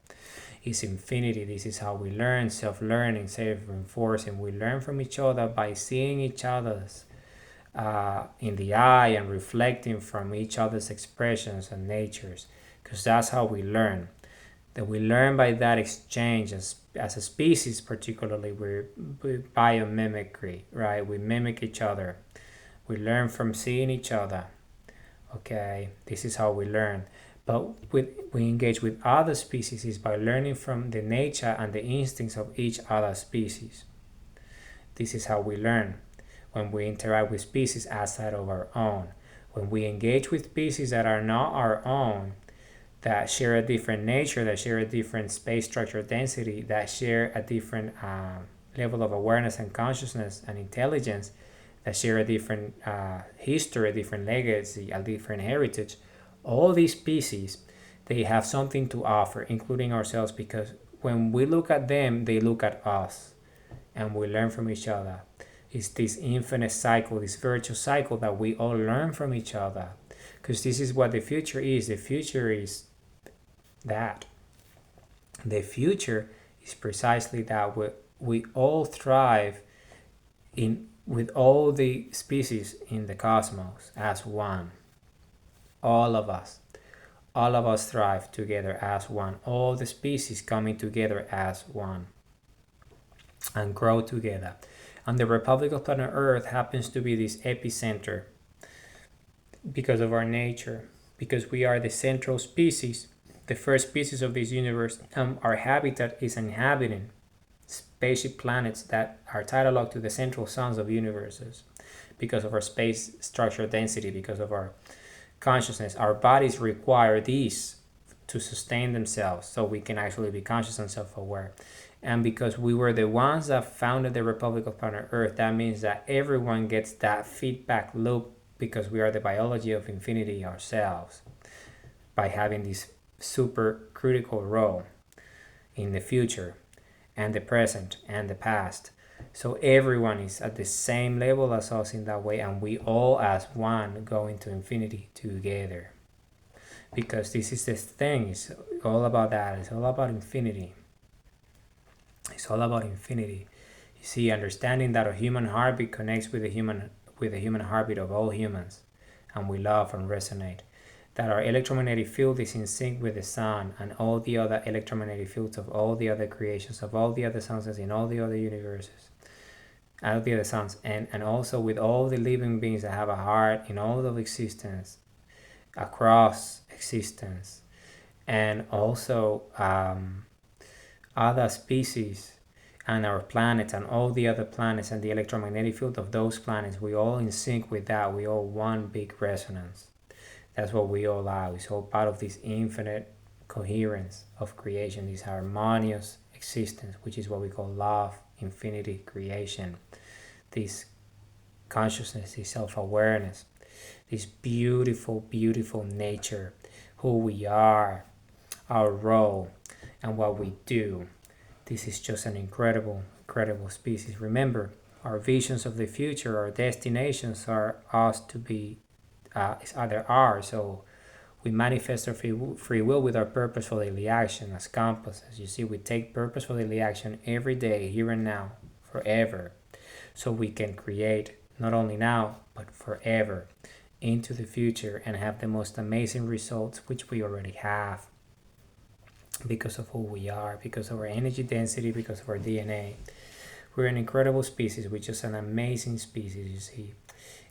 It's infinity. This is how we learn, self-learning, self-reinforcing. We learn from each other by seeing each other's in the eye and reflecting from each other's expressions and natures, because that's how we learn. That we learn by that exchange as a species, particularly we're biomimicry, right? We mimic each other. We learn from seeing each other. Okay, this is how we learn. But we engage with other species is by learning from the nature and the instincts of each other species. This is how we learn when we interact with species outside of our own. When we engage with species that are not our own, that share a different nature, that share a different space structure density, that share a different level of awareness and consciousness and intelligence, that share a different history, a different legacy, a different heritage, all these species, they have something to offer, including ourselves, because when we look at them, they look at us, and we learn from each other. It's this infinite cycle, this virtuous cycle that we all learn from each other, because this is what the future is. The future is that. The future is precisely that. We all thrive with all the species in the cosmos as one. All of us thrive together as one. All the species coming together as one and grow together. And the Republic of Planet Earth happens to be this epicenter because of our nature, because we are the central species, the first species of this universe, and our habitat is inhabiting spaceship planets that are tidal to the central suns of universes, because of our space structure density, because of our consciousness. Our bodies require these to sustain themselves, so we can actually be conscious and self-aware. And because we were the ones that founded the Republic of Planet Earth, that means that everyone gets that feedback loop, because we are the biology of infinity ourselves, by having this super critical role in the future and the present and the past. So everyone is at the same level as us in that way, and we all as one go into infinity together. Because this is the thing, it's all about that. It's all about infinity. It's all about infinity. You see, understanding that a human heartbeat connects with the human heartbeat of all humans, and we love and resonate. That our electromagnetic field is in sync with the sun and all the other electromagnetic fields of all the other creations, of all the other suns in all the other universes, all the other suns, and also with all the living beings that have a heart in all of existence, across existence, and also other species and our planets and all the other planets and the electromagnetic field of those planets. We all in sync with that. We all one big resonance. That's what we all are. It's all part of this infinite coherence of creation, this harmonious existence, which is what we call love, infinity, creation. This consciousness, this self-awareness, this beautiful, beautiful nature, who we are, our role, and what we do. This is just an incredible, incredible species. Remember, our visions of the future, our destinations are us to be, there are. So we manifest our free will with our purposeful daily action as compass. As you see, we take purposeful daily action every day, here and now, forever. So we can create not only now, but forever into the future and have the most amazing results, which we already have because of who we are, because of our energy density, because of our DNA. We're an incredible species, which is an amazing species, you see.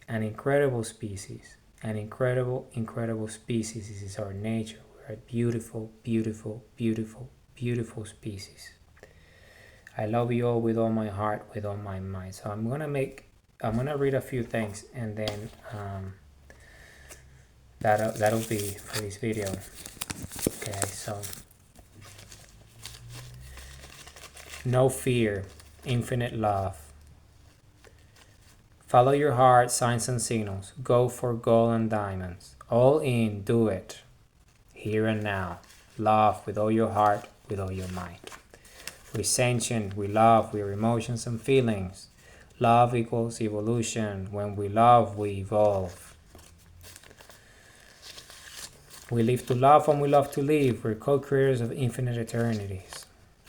An incredible species. An incredible, incredible species. This is our nature. We're a beautiful, beautiful, beautiful, beautiful species. I love you all with all my heart, with all my mind. So I'm gonna read a few things, and then that'll be for this video. Okay, so no fear, infinite love. Follow your heart, signs and signals. Go for gold and diamonds. All in, do it. Here and now. Love with all your heart, with all your mind. We're sentient, we love, we're emotions and feelings. Love equals evolution. When we love, we evolve. We live to love and we love to live. We're co-creators of infinite eternities.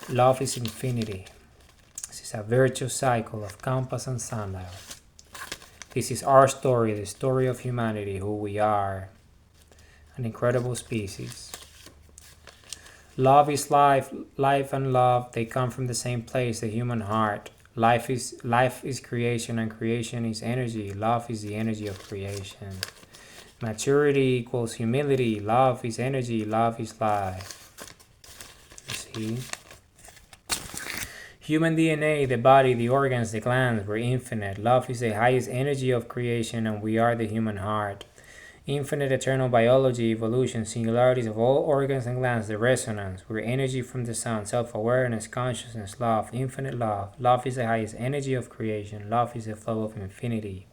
Love is infinity. This is a virtuous cycle of compass and sundial. This is our story, the story of humanity, who we are. An incredible species. Love is life. Life and love, they come from the same place, the human heart. Life is creation, and creation is energy. Love is the energy of creation. Maturity equals humility. Love is energy. Love is life. You see? Human DNA, the body, the organs, the glands, we're infinite. Love is the highest energy of creation, and we are the human heart. Infinite eternal biology, evolution, singularities of all organs and glands, the resonance. We're energy from the sun, self-awareness, consciousness, love, infinite love. Love is the highest energy of creation. Love is the flow of infinity.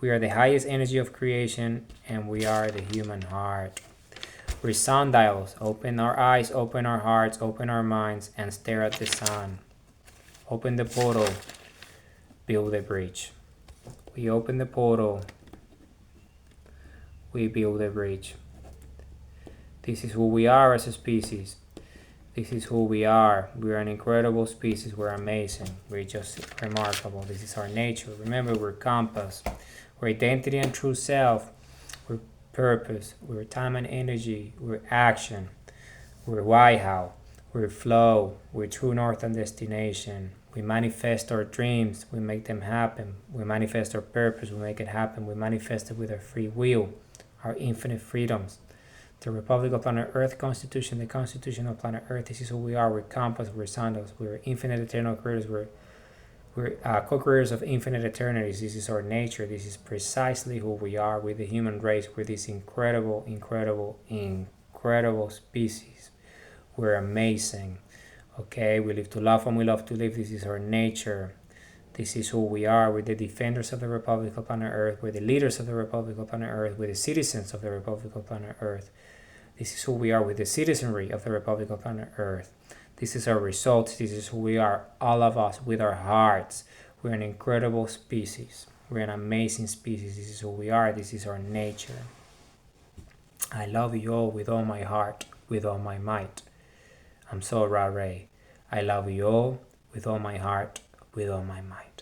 We are the highest energy of creation, and we are the human heart. We're sundials. Open our eyes, open our hearts, open our minds, and stare at the sun. Open the portal, build a bridge. We open the portal, we build a bridge. This is who we are as a species. This is who we are. We're an incredible species. We're amazing. We're just remarkable. This is our nature. Remember, we're compass. We're identity and true self. We're purpose. We're time and energy. We're action. We're why, how. We're flow. We're true north and destination. We manifest our dreams. We make them happen. We manifest our purpose. We make it happen. We manifest it with our free will, our infinite freedoms. The Republic of Planet Earth Constitution, the Constitution of Planet Earth. This is who we are. We're compass. We're sundials. We're infinite eternal creators. We're co-creators of infinite eternities. This is our nature. This is precisely who we are with the human race. We're this incredible, incredible, incredible species. We're amazing. Okay, we live to love and we love to live. This is our nature. This is who we are. We're the defenders of the Republic of Planet Earth. We're the leaders of the Republic of Planet Earth. We're the citizens of the Republic of Planet Earth. This is who we are with the citizenry of the Republic of Planet Earth. This is our results. This is who we are, all of us, with our hearts. We're an incredible species. We're an amazing species. This is who we are. This is our nature. I love you all with all my heart, with all my might. I'm so Ra Ray. I love you all with all my heart, with all my might.